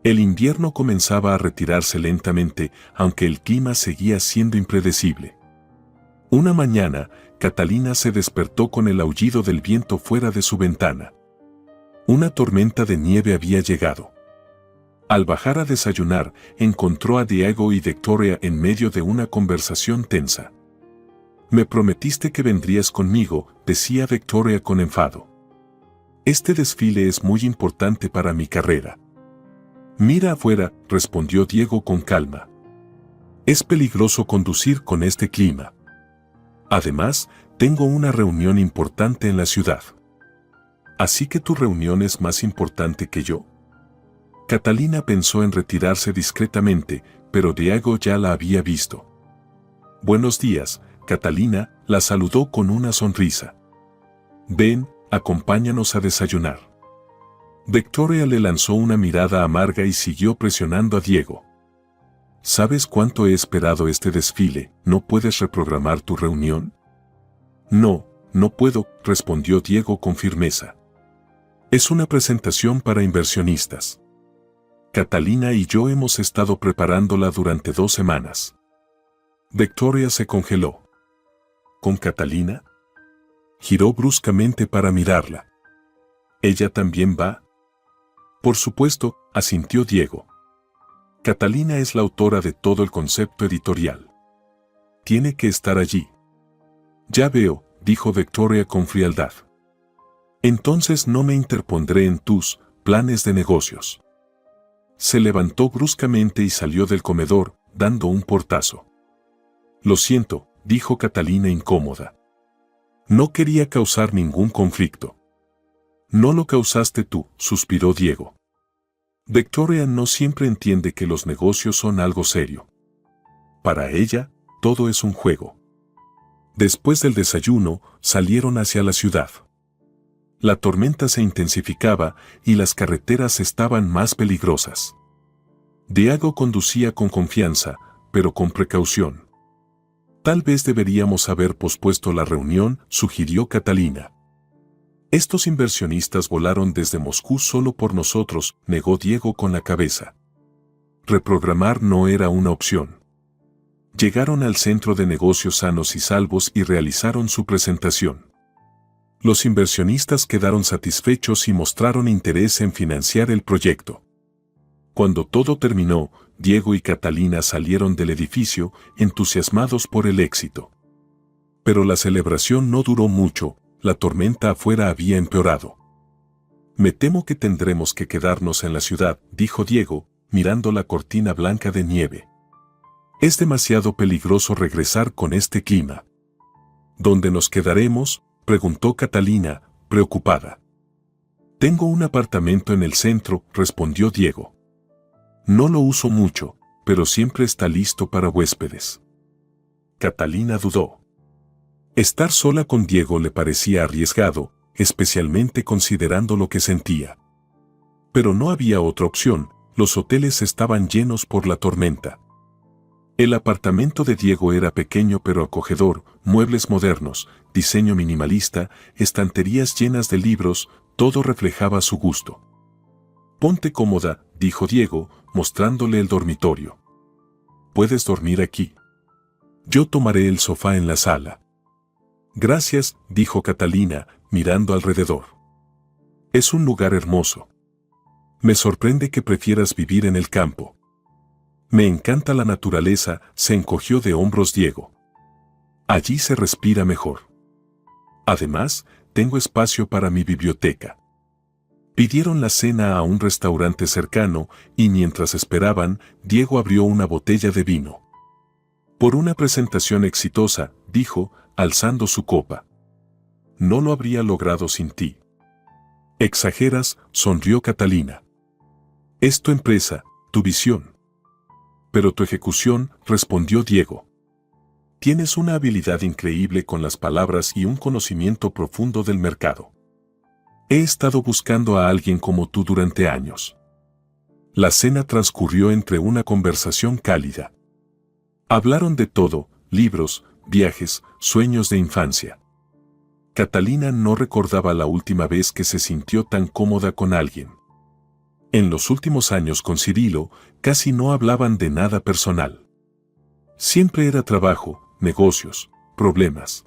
El invierno comenzaba a retirarse lentamente, aunque el clima seguía siendo impredecible. Una mañana, Catalina se despertó con el aullido del viento fuera de su ventana. Una tormenta de nieve había llegado. Al bajar a desayunar, encontró a Diego y Victoria en medio de una conversación tensa. «Me prometiste que vendrías conmigo», decía Victoria con enfado. «Este desfile es muy importante para mi carrera». «Mira afuera», respondió Diego con calma. «Es peligroso conducir con este clima. Además, tengo una reunión importante en la ciudad». «¿Así que tu reunión es más importante que yo?». Catalina pensó en retirarse discretamente, pero Diego ya la había visto. «Buenos días, Catalina», la saludó con una sonrisa. Ven, acompáñanos a desayunar. Victoria le lanzó una mirada amarga y siguió presionando a Diego. ¿Sabes cuánto he esperado este desfile? ¿No puedes reprogramar tu reunión? No, no puedo, respondió Diego con firmeza. Es una presentación para inversionistas. Catalina y yo hemos estado preparándola durante 2 semanas. Victoria se congeló. ¿Con Catalina? Giró bruscamente para mirarla. ¿Ella también va? Por supuesto, asintió Diego. Catalina es la autora de todo el concepto editorial. Tiene que estar allí. Ya veo, dijo Victoria con frialdad. Entonces no me interpondré en tus planes de negocios. Se levantó bruscamente y salió del comedor, dando un portazo. Lo siento, dijo Catalina incómoda. No quería causar ningún conflicto. No lo causaste tú, suspiró Diego. Victoria no siempre entiende que los negocios son algo serio. Para ella, todo es un juego. Después del desayuno, salieron hacia la ciudad. La tormenta se intensificaba y las carreteras estaban más peligrosas. Diego conducía con confianza, pero con precaución. Tal vez deberíamos haber pospuesto la reunión, sugirió Catalina. Estos inversionistas volaron desde Moscú solo por nosotros, negó Diego con la cabeza. Reprogramar no era una opción. Llegaron al centro de negocios sanos y salvos y realizaron su presentación. Los inversionistas quedaron satisfechos y mostraron interés en financiar el proyecto. Cuando todo terminó, Diego y Catalina salieron del edificio, entusiasmados por el éxito. Pero la celebración no duró mucho. La tormenta afuera había empeorado. Me temo que tendremos que quedarnos en la ciudad, dijo Diego, mirando la cortina blanca de nieve. Es demasiado peligroso regresar con este clima. ¿Dónde nos quedaremos?, preguntó Catalina, preocupada. Tengo un apartamento en el centro, respondió Diego. No lo uso mucho, pero siempre está listo para huéspedes. Catalina dudó. Estar sola con Diego le parecía arriesgado, especialmente considerando lo que sentía. Pero no había otra opción, los hoteles estaban llenos por la tormenta. El apartamento de Diego era pequeño pero acogedor, muebles modernos, diseño minimalista, estanterías llenas de libros, todo reflejaba su gusto. Ponte cómoda, dijo Diego, mostrándole el dormitorio. Puedes dormir aquí. Yo tomaré el sofá en la sala. Gracias, dijo Catalina, mirando alrededor. Es un lugar hermoso. Me sorprende que prefieras vivir en el campo. Me encanta la naturaleza, se encogió de hombros Diego. Allí se respira mejor. Además, tengo espacio para mi biblioteca. Pidieron la cena a un restaurante cercano y mientras esperaban, Diego abrió una botella de vino. Por una presentación exitosa, dijo, alzando su copa. No lo habría logrado sin ti. Exageras, sonrió Catalina. Es tu empresa, tu visión. Pero tu ejecución, respondió Diego. Tienes una habilidad increíble con las palabras y un conocimiento profundo del mercado. He estado buscando a alguien como tú durante años. La cena transcurrió entre una conversación cálida. Hablaron de todo, libros, viajes, sueños de infancia. Catalina no recordaba la última vez que se sintió tan cómoda con alguien. En los últimos años con Cirilo, casi no hablaban de nada personal. Siempre era trabajo, negocios, problemas.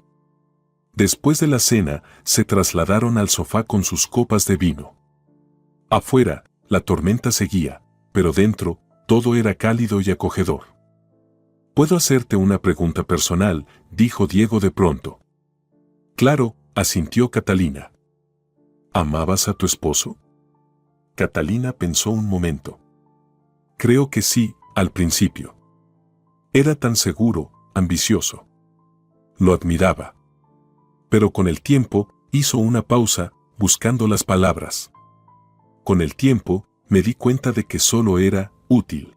Después de la cena, se trasladaron al sofá con sus copas de vino. Afuera, la tormenta seguía, pero dentro, todo era cálido y acogedor. «¿Puedo hacerte una pregunta personal?», dijo Diego de pronto. «Claro», asintió Catalina. «¿Amabas a tu esposo?». Catalina pensó un momento. «Creo que sí, al principio. Era tan seguro, ambicioso. Lo admiraba. Pero con el tiempo, hizo una pausa, buscando las palabras. Con el tiempo, me di cuenta de que solo era útil.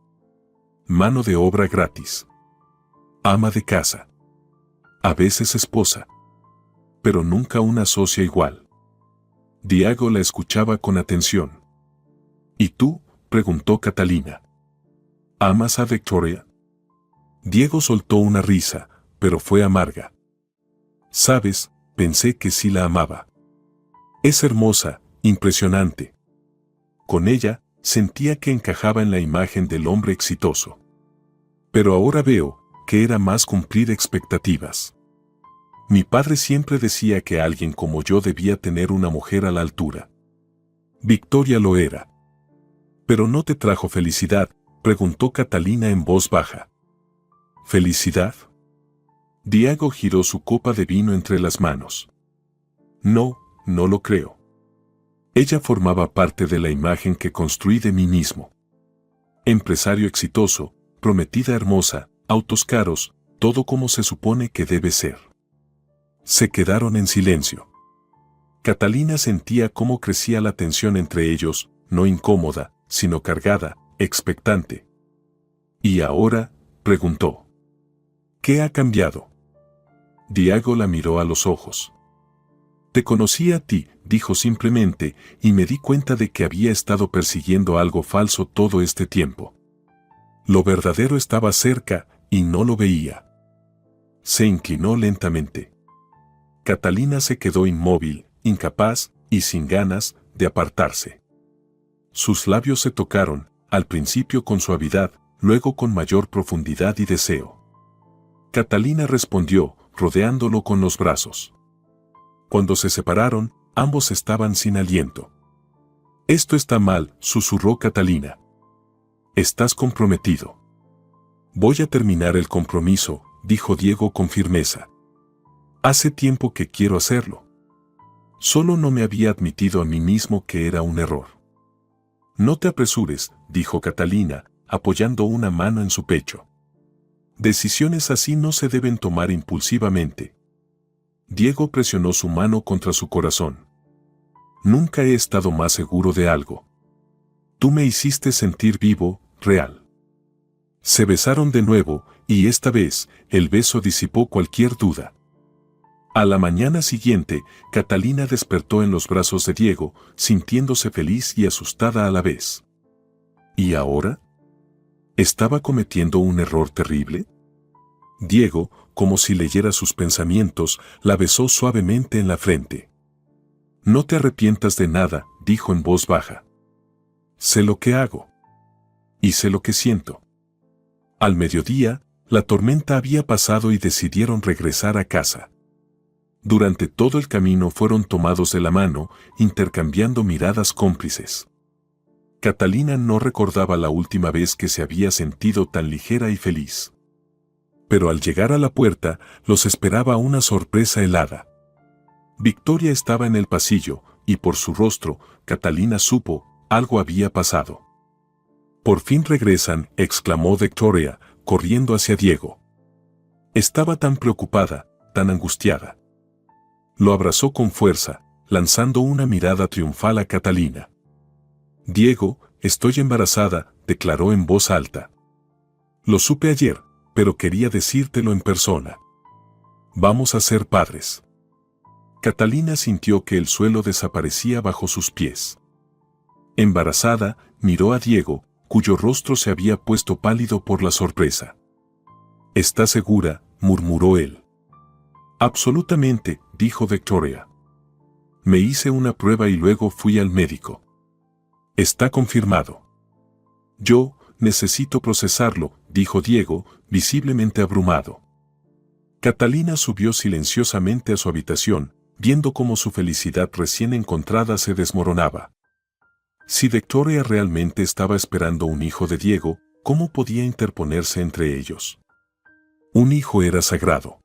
Mano de obra gratis. Ama de casa. a veces esposa, pero nunca una socia igual. Diego la escuchaba con atención. ¿Y tú?, preguntó Catalina. ¿Amas a Victoria? Diego soltó una risa, pero fue amarga. Sabes, pensé que sí la amaba. Es hermosa, impresionante. Con ella, sentía que encajaba en la imagen del hombre exitoso. Pero ahora veo que era más cumplir expectativas. Mi padre siempre decía que alguien como yo debía tener una mujer a la altura. Victoria lo era. ¿Pero no te trajo felicidad?, preguntó Catalina en voz baja. ¿Felicidad? Diego giró su copa de vino entre las manos. No, no lo creo. Ella formaba parte de la imagen que construí de mí mismo. Empresario exitoso, prometida hermosa, autos caros, todo como se supone que debe ser. Se quedaron en silencio. Catalina sentía cómo crecía la tensión entre ellos, no incómoda, sino cargada, expectante. ¿Y ahora?, preguntó. ¿Qué ha cambiado? Diego la miró a los ojos. Te conocí a ti, dijo simplemente, y me di cuenta de que había estado persiguiendo algo falso todo este tiempo. Lo verdadero estaba cerca, y no lo veía. Se inclinó lentamente. Catalina se quedó inmóvil, incapaz, y sin ganas, de apartarse. Sus labios se tocaron, al principio con suavidad, luego con mayor profundidad y deseo. Catalina respondió, rodeándolo con los brazos. Cuando se separaron, ambos estaban sin aliento. Esto está mal, susurró Catalina. Estás comprometido. Voy a terminar el compromiso, dijo Diego con firmeza. Hace tiempo que quiero hacerlo. Solo no me había admitido a mí mismo que era un error. No te apresures, dijo Catalina, apoyando una mano en su pecho. Decisiones así no se deben tomar impulsivamente. Diego presionó su mano contra su corazón. Nunca he estado más seguro de algo. Tú me hiciste sentir vivo, real. Se besaron de nuevo, y esta vez, el beso disipó cualquier duda. A la mañana siguiente, Catalina despertó en los brazos de Diego, sintiéndose feliz y asustada a la vez. ¿Y ahora? ¿Estaba cometiendo un error terrible? Diego, como si leyera sus pensamientos, la besó suavemente en la frente. No te arrepientas de nada, dijo en voz baja. Sé lo que hago. Y sé lo que siento. Al mediodía, la tormenta había pasado y decidieron regresar a casa. Durante todo el camino fueron tomados de la mano, intercambiando miradas cómplices. Catalina no recordaba la última vez que se había sentido tan ligera y feliz. Pero al llegar a la puerta, los esperaba una sorpresa helada. Victoria estaba en el pasillo, y por su rostro, Catalina supo, algo había pasado. Por fin regresan, exclamó Victoria, corriendo hacia Diego. Estaba tan preocupada, tan angustiada. Lo abrazó con fuerza, lanzando una mirada triunfal a Catalina. Diego, estoy embarazada, declaró en voz alta. Lo supe ayer, pero quería decírtelo en persona. Vamos a ser padres. Catalina sintió que el suelo desaparecía bajo sus pies. Embarazada, miró a Diego, cuyo rostro se había puesto pálido por la sorpresa. ¿Estás segura?, murmuró él. Absolutamente, dijo Victoria. Me hice una prueba y luego fui al médico. Está confirmado. Yo necesito procesarlo, dijo Diego, visiblemente abrumado. Catalina subió silenciosamente a su habitación, viendo cómo su felicidad recién encontrada se desmoronaba. Si Victoria realmente estaba esperando un hijo de Diego, ¿cómo podía interponerse entre ellos? Un hijo era sagrado.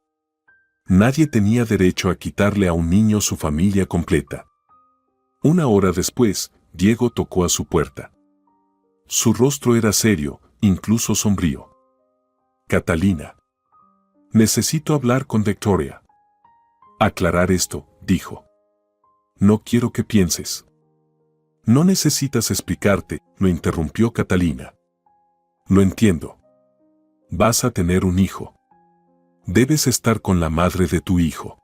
Nadie tenía derecho a quitarle a un niño su familia completa. Una hora después, Diego tocó a su puerta. Su rostro era serio, incluso sombrío. Catalina. Necesito hablar con Victoria. Aclarar esto, dijo. No quiero que pienses. No necesitas explicarte, lo interrumpió Catalina. Lo entiendo. Vas a tener un hijo. Debes estar con la madre de tu hijo.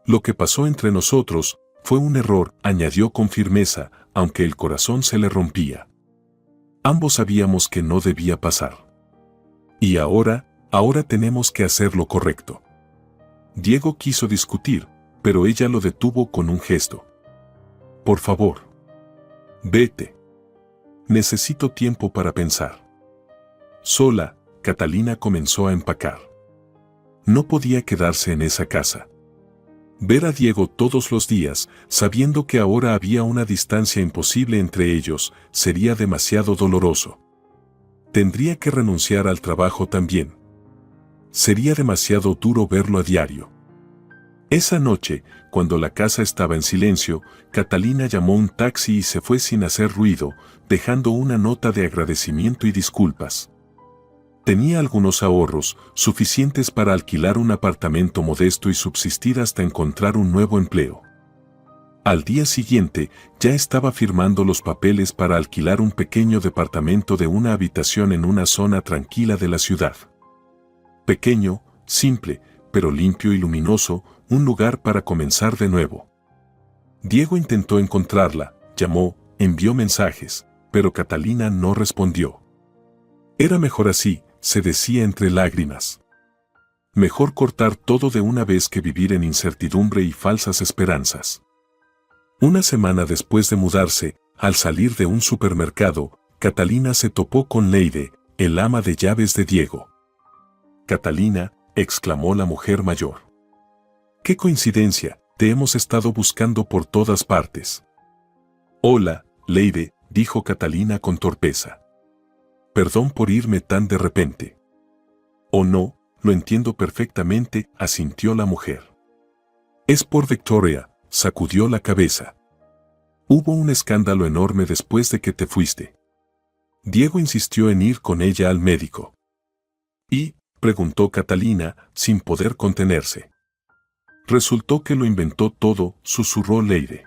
Lo que pasó entre nosotros fue un error, añadió con firmeza, aunque el corazón se le rompía. Ambos sabíamos que no debía pasar. Y ahora tenemos que hacer lo correcto. Diego quiso discutir, pero ella lo detuvo con un gesto. Por favor. Vete. Necesito tiempo para pensar. Sola, Catalina comenzó a empacar. No podía quedarse en esa casa. Ver a Diego todos los días, sabiendo que ahora había una distancia imposible entre ellos, sería demasiado doloroso. Tendría que renunciar al trabajo también. Sería demasiado duro verlo a diario. Esa noche, cuando la casa estaba en silencio, Catalina llamó un taxi y se fue sin hacer ruido, dejando una nota de agradecimiento y disculpas. Tenía algunos ahorros, suficientes para alquilar un apartamento modesto y subsistir hasta encontrar un nuevo empleo. Al día siguiente, ya estaba firmando los papeles para alquilar un pequeño departamento de una habitación en una zona tranquila de la ciudad. Pequeño, simple, pero limpio y luminoso, un lugar para comenzar de nuevo. Diego intentó encontrarla, llamó, envió mensajes, pero Catalina no respondió. Era mejor así, se decía entre lágrimas. Mejor cortar todo de una vez que vivir en incertidumbre y falsas esperanzas. Una semana después de mudarse, al salir de un supermercado, Catalina se topó con Leire, el ama de llaves de Diego. Catalina, exclamó la mujer mayor. ¡Qué coincidencia! Te hemos estado buscando por todas partes. Hola, Leire, dijo Catalina con torpeza. Perdón por irme tan de repente. Oh no, lo entiendo perfectamente, asintió la mujer. Es por Victoria, sacudió la cabeza. Hubo un escándalo enorme después de que te fuiste. Diego insistió en ir con ella al médico. ¿Y? Preguntó Catalina, sin poder contenerse. Resultó que lo inventó todo, susurró Leire.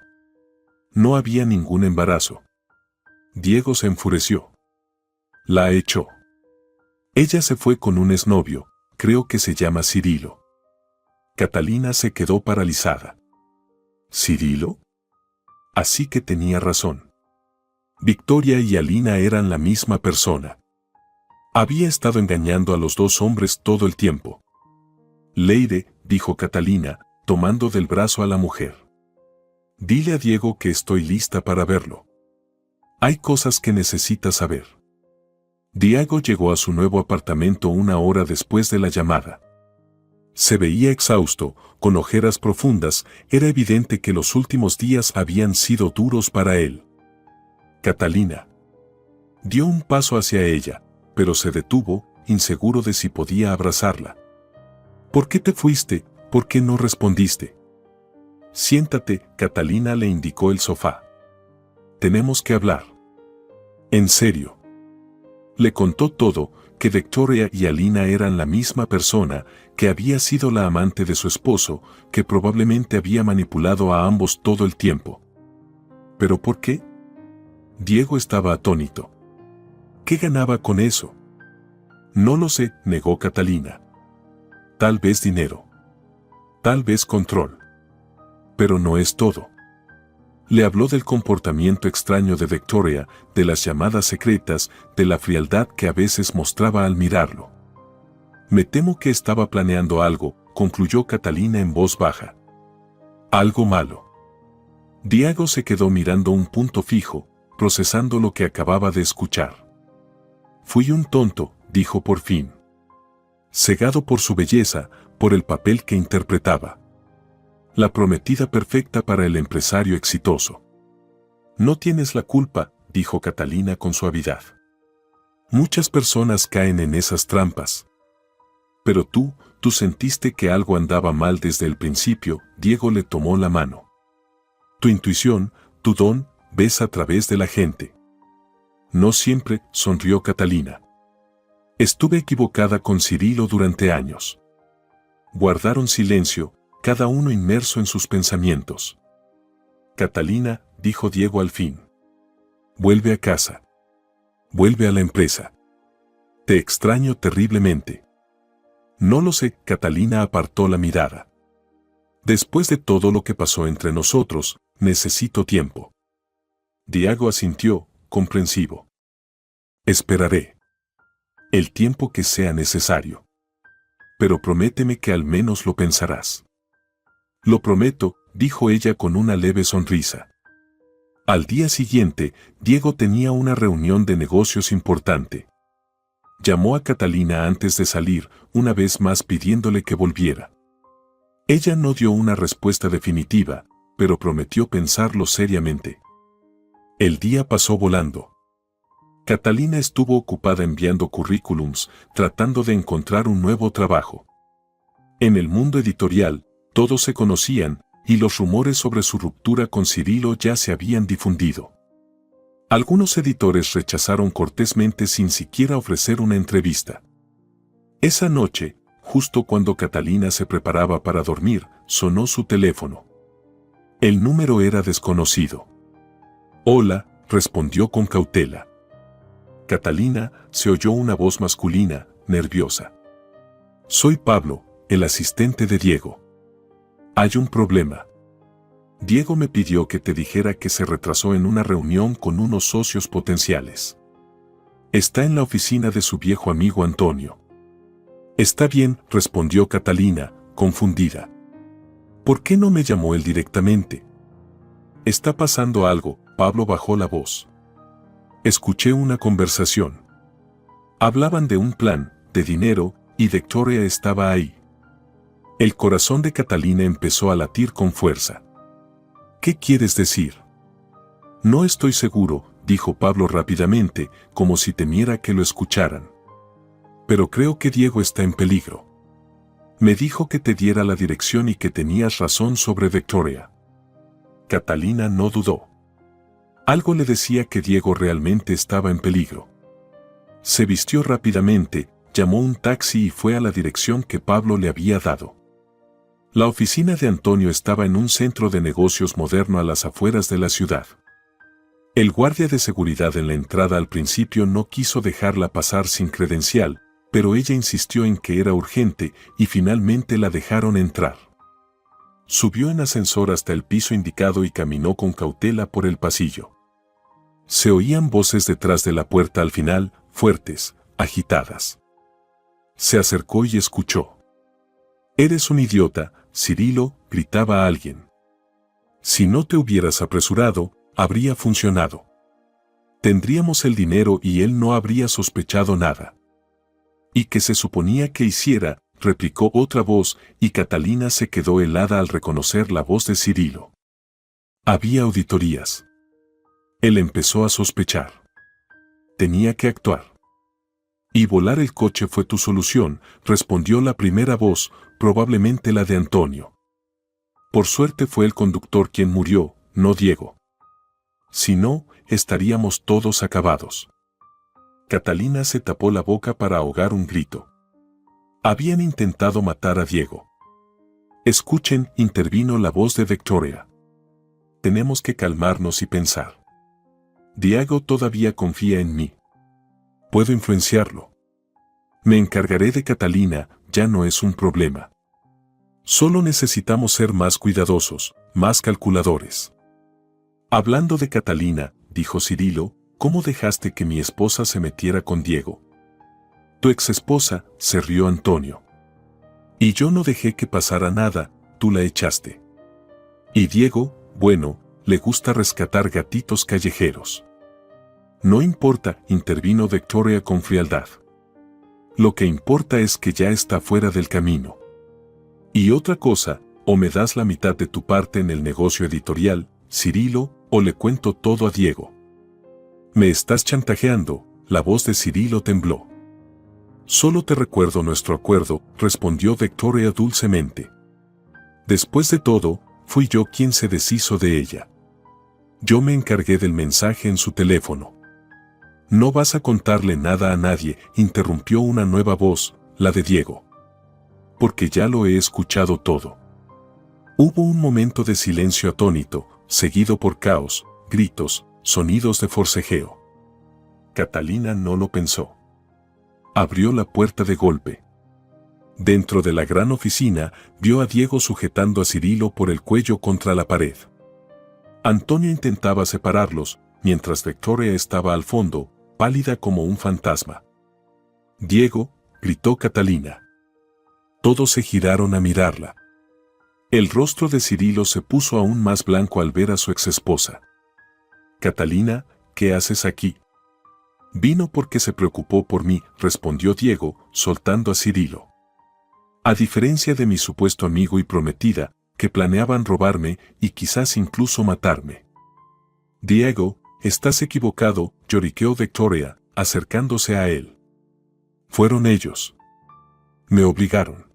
No había ningún embarazo. Diego se enfureció. La echó. Ella se fue con un exnovio, creo que se llama Cirilo. Catalina se quedó paralizada. ¿Cirilo? Así que tenía razón. Victoria y Alina eran la misma persona. Había estado engañando a los dos hombres todo el tiempo. Leire, dijo Catalina, tomando del brazo a la mujer. Dile a Diego que estoy lista para verlo. Hay cosas que necesita saber. Diego llegó a su nuevo apartamento una hora después de la llamada. Se veía exhausto, con ojeras profundas, era evidente que los últimos días habían sido duros para él. Catalina dio un paso hacia ella, pero se detuvo, inseguro de si podía abrazarla. ¿Por qué te fuiste? ¿Por qué no respondiste? Siéntate, Catalina le indicó el sofá. Tenemos que hablar. En serio. Le contó todo, que Victoria y Alina eran la misma persona, que había sido la amante de su esposo, que probablemente había manipulado a ambos todo el tiempo. ¿Pero por qué? Diego estaba atónito. ¿Qué ganaba con eso? No lo sé, negó Catalina. Tal vez dinero. Tal vez control. Pero no es todo. Le habló del comportamiento extraño de Victoria, de las llamadas secretas, de la frialdad que a veces mostraba al mirarlo. Me temo que estaba planeando algo, concluyó Catalina en voz baja. Algo malo. Diego se quedó mirando un punto fijo, procesando lo que acababa de escuchar. Fui un tonto, dijo por fin. Cegado por su belleza, por el papel que interpretaba. La prometida perfecta para el empresario exitoso. No tienes la culpa, dijo Catalina con suavidad. Muchas personas caen en esas trampas. Pero tú sentiste que algo andaba mal desde el principio, Diego le tomó la mano. Tu intuición, tu don, ves a través de la gente. No siempre, sonrió Catalina. Estuve equivocada con Cirilo durante años. Guardaron silencio, cada uno inmerso en sus pensamientos. Catalina, dijo Diego al fin. Vuelve a casa. Vuelve a la empresa. Te extraño terriblemente. No lo sé, Catalina apartó la mirada. Después de todo lo que pasó entre nosotros, necesito tiempo. Diego asintió, comprensivo. Esperaré. El tiempo que sea necesario. Pero prométeme que al menos lo pensarás. Lo prometo, dijo ella con una leve sonrisa. Al día siguiente, Diego tenía una reunión de negocios importante. Llamó a Catalina antes de salir, una vez más pidiéndole que volviera. Ella no dio una respuesta definitiva, pero prometió pensarlo seriamente. El día pasó volando. Catalina estuvo ocupada enviando currículums, tratando de encontrar un nuevo trabajo. En el mundo editorial, todos se conocían, y los rumores sobre su ruptura con Cirilo ya se habían difundido. Algunos editores rechazaron cortésmente sin siquiera ofrecer una entrevista. Esa noche, justo cuando Catalina se preparaba para dormir, sonó su teléfono. El número era desconocido. Hola, respondió con cautela. Catalina, se oyó una voz masculina, nerviosa. Soy Pablo, el asistente de Diego. Hay un problema. Diego me pidió que te dijera que se retrasó en una reunión con unos socios potenciales. Está en la oficina de su viejo amigo Antonio. Está bien, respondió Catalina, confundida. ¿Por qué no me llamó él directamente? Está pasando algo, Pablo bajó la voz. Escuché una conversación. Hablaban de un plan, de dinero, y Victoria estaba ahí. El corazón de Catalina empezó a latir con fuerza. ¿Qué quieres decir? No estoy seguro, dijo Pablo rápidamente, como si temiera que lo escucharan. Pero creo que Diego está en peligro. Me dijo que te diera la dirección y que tenías razón sobre Victoria. Catalina no dudó. Algo le decía que Diego realmente estaba en peligro. Se vistió rápidamente, llamó un taxi y fue a la dirección que Pablo le había dado. La oficina de Antonio estaba en un centro de negocios moderno a las afueras de la ciudad. El guardia de seguridad en la entrada al principio no quiso dejarla pasar sin credencial, pero ella insistió en que era urgente y finalmente la dejaron entrar. Subió en ascensor hasta el piso indicado y caminó con cautela por el pasillo. Se oían voces detrás de la puerta al final, fuertes, agitadas. Se acercó y escuchó. «Eres un idiota, Cirilo», gritaba alguien. «Si no te hubieras apresurado, habría funcionado. Tendríamos el dinero y él no habría sospechado nada». «¿Y qué se suponía que hiciera?», replicó otra voz, y Catalina se quedó helada al reconocer la voz de Cirilo. Había auditorías. Él empezó a sospechar. Tenía que actuar. «Y volar el coche fue tu solución», respondió la primera voz, probablemente la de Antonio. «Por suerte fue el conductor quien murió, no Diego. Si no, estaríamos todos acabados». Catalina se tapó la boca para ahogar un grito. Habían intentado matar a Diego. «Escuchen», intervino la voz de Victoria. «Tenemos que calmarnos y pensar. Diego todavía confía en mí. Puedo influenciarlo. Me encargaré de Catalina, ya no es un problema. Solo necesitamos ser más cuidadosos, más calculadores». «Hablando de Catalina», dijo Cirilo, «¿cómo dejaste que mi esposa se metiera con Diego?» «Tu exesposa», se rió Antonio. «Y yo no dejé que pasara nada, tú la echaste. Y Diego, bueno, le gusta rescatar gatitos callejeros». «No importa», intervino Victoria con frialdad. «Lo que importa es que ya está fuera del camino. Y otra cosa, o me das la mitad de tu parte en el negocio editorial, Cirilo, o le cuento todo a Diego». «Me estás chantajeando», la voz de Cirilo tembló. «Solo te recuerdo nuestro acuerdo», respondió Victoria dulcemente. «Después de todo, fui yo quien se deshizo de ella. Yo me encargué del mensaje en su teléfono». «No vas a contarle nada a nadie», interrumpió una nueva voz, la de Diego. «Porque ya lo he escuchado todo». Hubo un momento de silencio atónito, seguido por caos, gritos, sonidos de forcejeo. Catalina no lo pensó. Abrió la puerta de golpe. Dentro de la gran oficina, vio a Diego sujetando a Cirilo por el cuello contra la pared. Antonio intentaba separarlos, mientras Victoria estaba al fondo, pálida como un fantasma. «Diego», gritó Catalina. Todos se giraron a mirarla. El rostro de Cirilo se puso aún más blanco al ver a su exesposa. «Catalina, ¿qué haces aquí?» «Vino porque se preocupó por mí», respondió Diego, soltando a Cirilo. «A diferencia de mi supuesto amigo y prometida, que planeaban robarme y quizás incluso matarme». «Diego, estás equivocado», lloriqueó Victoria, acercándose a él. «Fueron ellos. Me obligaron.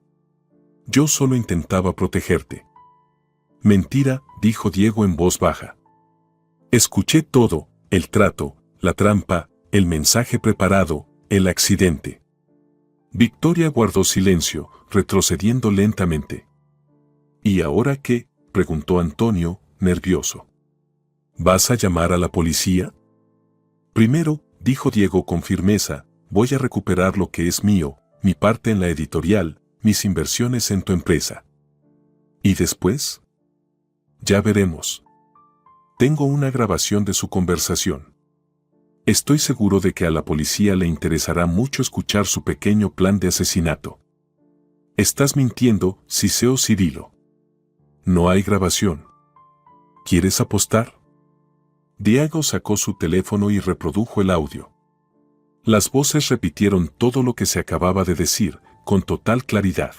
Yo solo intentaba protegerte». «Mentira», dijo Diego en voz baja. «Escuché todo, el trato, la trampa, el mensaje preparado, el accidente». Victoria guardó silencio, retrocediendo lentamente. «¿Y ahora qué?», preguntó Antonio, nervioso. «¿Vas a llamar a la policía?» «Primero», dijo Diego con firmeza, «voy a recuperar lo que es mío, mi parte en la editorial, mis inversiones en tu empresa». «¿Y después?» «Ya veremos». «Tengo una grabación de su conversación. Estoy seguro de que a la policía le interesará mucho escuchar su pequeño plan de asesinato». «Estás mintiendo», siseó Cirilo. «No hay grabación. ¿Quieres apostar?» Diego sacó su teléfono y reprodujo el audio. Las voces repitieron todo lo que se acababa de decir, con total claridad.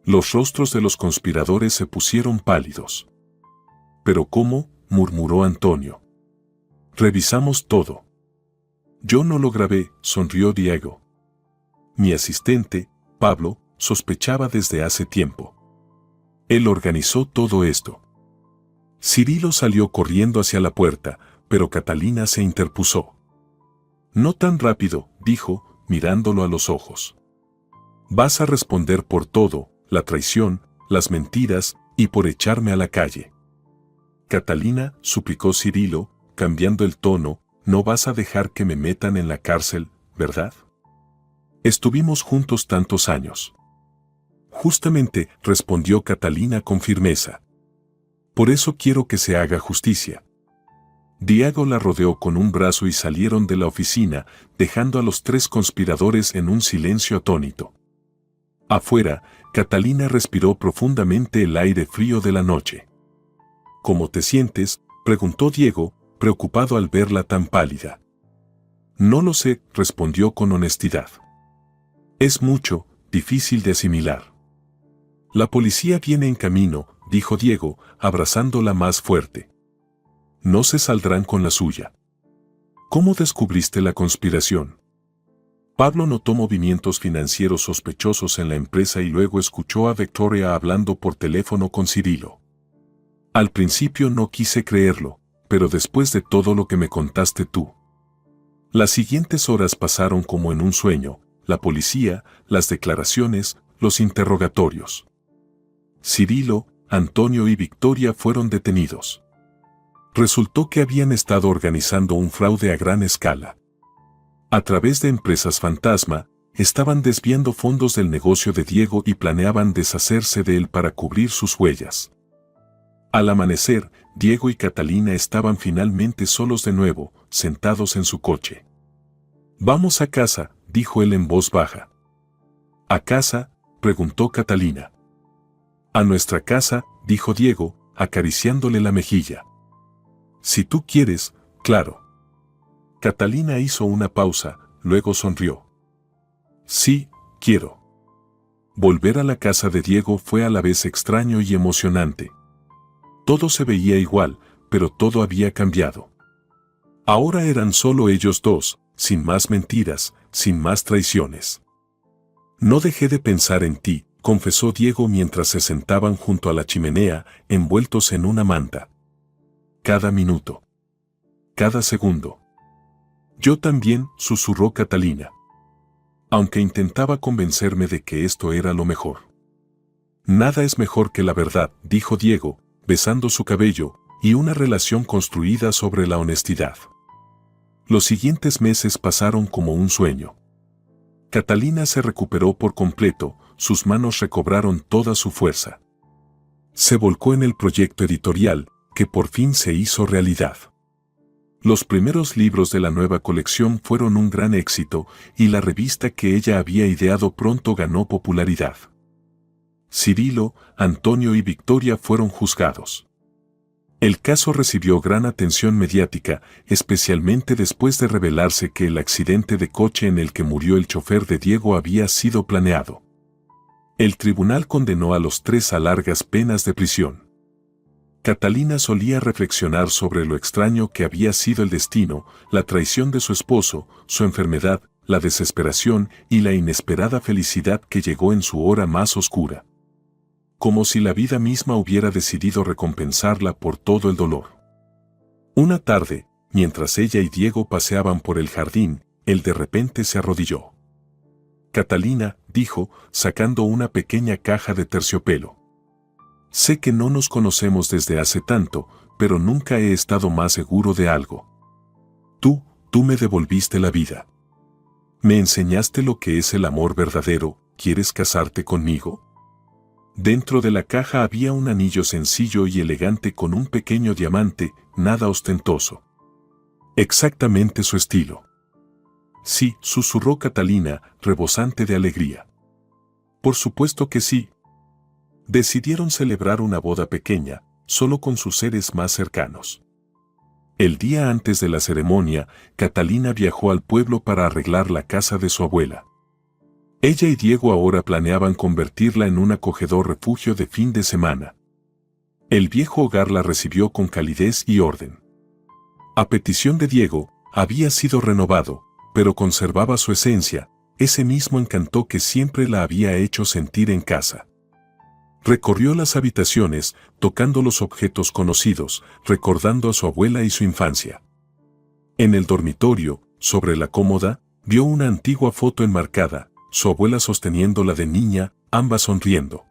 Los rostros de los conspiradores se pusieron pálidos. «¿Pero cómo?», murmuró Antonio. «Revisamos todo». «Yo no lo grabé», sonrió Diego. «Mi asistente, Pablo, sospechaba desde hace tiempo. Él organizó todo esto». Cirilo salió corriendo hacia la puerta, pero Catalina se interpuso. «No tan rápido», dijo, mirándolo a los ojos. «Vas a responder por todo, la traición, las mentiras y por echarme a la calle». «Catalina», suplicó Cirilo, cambiando el tono, «no vas a dejar que me metan en la cárcel, ¿verdad? Estuvimos juntos tantos años». «Justamente», respondió Catalina con firmeza. «Por eso quiero que se haga justicia». Diego la rodeó con un brazo y salieron de la oficina, dejando a los tres conspiradores en un silencio atónito. Afuera, Catalina respiró profundamente el aire frío de la noche. «¿Cómo te sientes?», preguntó Diego, preocupado al verla tan pálida. «No lo sé», respondió con honestidad. «Es mucho, difícil de asimilar». «La policía viene en camino», dijo Diego, abrazándola más fuerte. «No se saldrán con la suya». «¿Cómo descubriste la conspiración?» Pablo notó movimientos financieros sospechosos en la empresa y luego escuchó a Victoria hablando por teléfono con Cirilo. «Al principio no quise creerlo, pero después de todo lo que me contaste tú». Las siguientes horas pasaron como en un sueño, la policía, las declaraciones, los interrogatorios. Cirilo, Antonio y Victoria fueron detenidos. Resultó que habían estado organizando un fraude a gran escala. A través de empresas fantasma, estaban desviando fondos del negocio de Diego y planeaban deshacerse de él para cubrir sus huellas. Al amanecer, Diego y Catalina estaban finalmente solos de nuevo, sentados en su coche. «Vamos a casa», dijo él en voz baja. «¿A casa?», preguntó Catalina. «A nuestra casa», dijo Diego, acariciándole la mejilla. «Si tú quieres, claro». Catalina hizo una pausa, luego sonrió. «Sí, quiero». Volver a la casa de Diego fue a la vez extraño y emocionante. Todo se veía igual, pero todo había cambiado. Ahora eran solo ellos dos, sin más mentiras, sin más traiciones. «No dejé de pensar en ti», confesó Diego mientras se sentaban junto a la chimenea, envueltos en una manta. «Cada minuto. Cada segundo». «Yo también», susurró Catalina. Aunque intentaba convencerme de que esto era lo mejor. «Nada es mejor que la verdad», dijo Diego, besando su cabello, y una relación construida sobre la honestidad. Los siguientes meses pasaron como un sueño. Catalina se recuperó por completo, sus manos recobraron toda su fuerza. Se volcó en el proyecto editorial, que por fin se hizo realidad. Los primeros libros de la nueva colección fueron un gran éxito y la revista que ella había ideado pronto ganó popularidad. Cirilo, Antonio y Victoria fueron juzgados. El caso recibió gran atención mediática, especialmente después de revelarse que el accidente de coche en el que murió el chofer de Diego había sido planeado. El tribunal condenó a los tres a largas penas de prisión. Catalina solía reflexionar sobre lo extraño que había sido el destino, la traición de su esposo, su enfermedad, la desesperación y la inesperada felicidad que llegó en su hora más oscura. Como si la vida misma hubiera decidido recompensarla por todo el dolor. Una tarde, mientras ella y Diego paseaban por el jardín, él de repente se arrodilló. Catalina, dijo, sacando una pequeña caja de terciopelo. Sé que no nos conocemos desde hace tanto, pero nunca he estado más seguro de algo. Tú me devolviste la vida. Me enseñaste lo que es el amor verdadero. ¿Quieres casarte conmigo? Dentro de la caja había un anillo sencillo y elegante con un pequeño diamante, nada ostentoso. Exactamente su estilo. Sí, susurró Catalina, rebosante de alegría. Por supuesto que sí. Decidieron celebrar una boda pequeña, solo con sus seres más cercanos. El día antes de la ceremonia, Catalina viajó al pueblo para arreglar la casa de su abuela. Ella y Diego ahora planeaban convertirla en un acogedor refugio de fin de semana. El viejo hogar la recibió con calidez y orden. A petición de Diego, había sido renovado, pero conservaba su esencia, ese mismo encanto que siempre la había hecho sentir en casa. Recorrió las habitaciones, tocando los objetos conocidos, recordando a su abuela y su infancia. En el dormitorio, sobre la cómoda, vio una antigua foto enmarcada, su abuela sosteniéndola de niña, ambas sonriendo.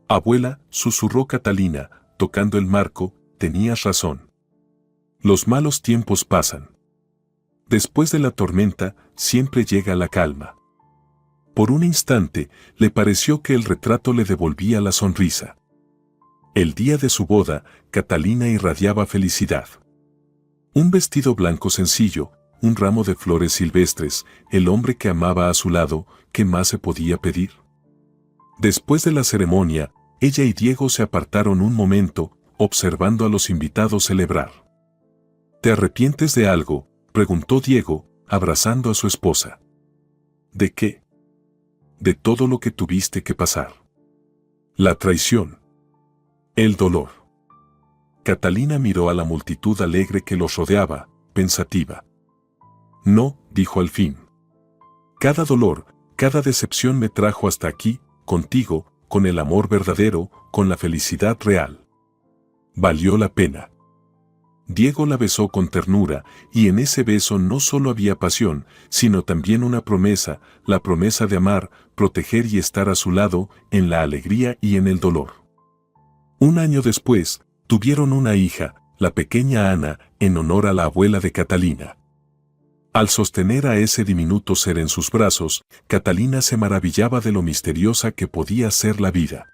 Abuela, susurró Catalina, tocando el marco, tenías razón. Los malos tiempos pasan. Después de la tormenta, siempre llega la calma. Por un instante, le pareció que el retrato le devolvía la sonrisa. El día de su boda, Catalina irradiaba felicidad. Un vestido blanco sencillo, un ramo de flores silvestres, el hombre que amaba a su lado, ¿qué más se podía pedir? Después de la ceremonia, ella y Diego se apartaron un momento, observando a los invitados celebrar. ¿Te arrepientes de algo?, preguntó Diego, abrazando a su esposa. ¿De qué? De todo lo que tuviste que pasar. La traición. El dolor. Catalina miró a la multitud alegre que los rodeaba, pensativa. No, dijo al fin. Cada dolor, cada decepción me trajo hasta aquí, contigo, con el amor verdadero, con la felicidad real. Valió la pena. Diego la besó con ternura, y en ese beso no solo había pasión, sino también una promesa, la promesa de amar, proteger y estar a su lado, en la alegría y en el dolor. Un año después, tuvieron una hija, la pequeña Ana, en honor a la abuela de Catalina. Al sostener a ese diminuto ser en sus brazos, Catalina se maravillaba de lo misteriosa que podía ser la vida.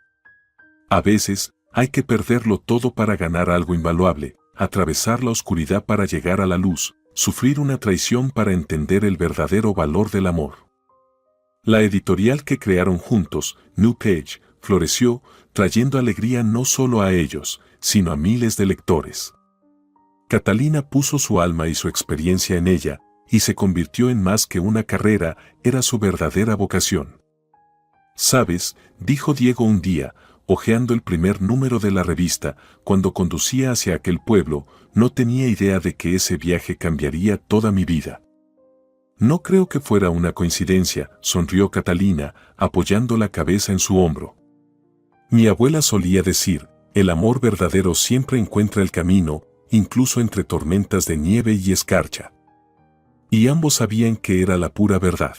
A veces, hay que perderlo todo para ganar algo invaluable, atravesar la oscuridad para llegar a la luz, sufrir una traición para entender el verdadero valor del amor. La editorial que crearon juntos, New Page, floreció, trayendo alegría no solo a ellos, sino a miles de lectores. Catalina puso su alma y su experiencia en ella, y se convirtió en más que una carrera, era su verdadera vocación. ¿Sabes?, dijo Diego un día, hojeando el primer número de la revista, cuando conducía hacia aquel pueblo, no tenía idea de que ese viaje cambiaría toda mi vida. No creo que fuera una coincidencia, sonrió Catalina, apoyando la cabeza en su hombro. Mi abuela solía decir, el amor verdadero siempre encuentra el camino, incluso entre tormentas de nieve y escarcha. Y ambos sabían que era la pura verdad.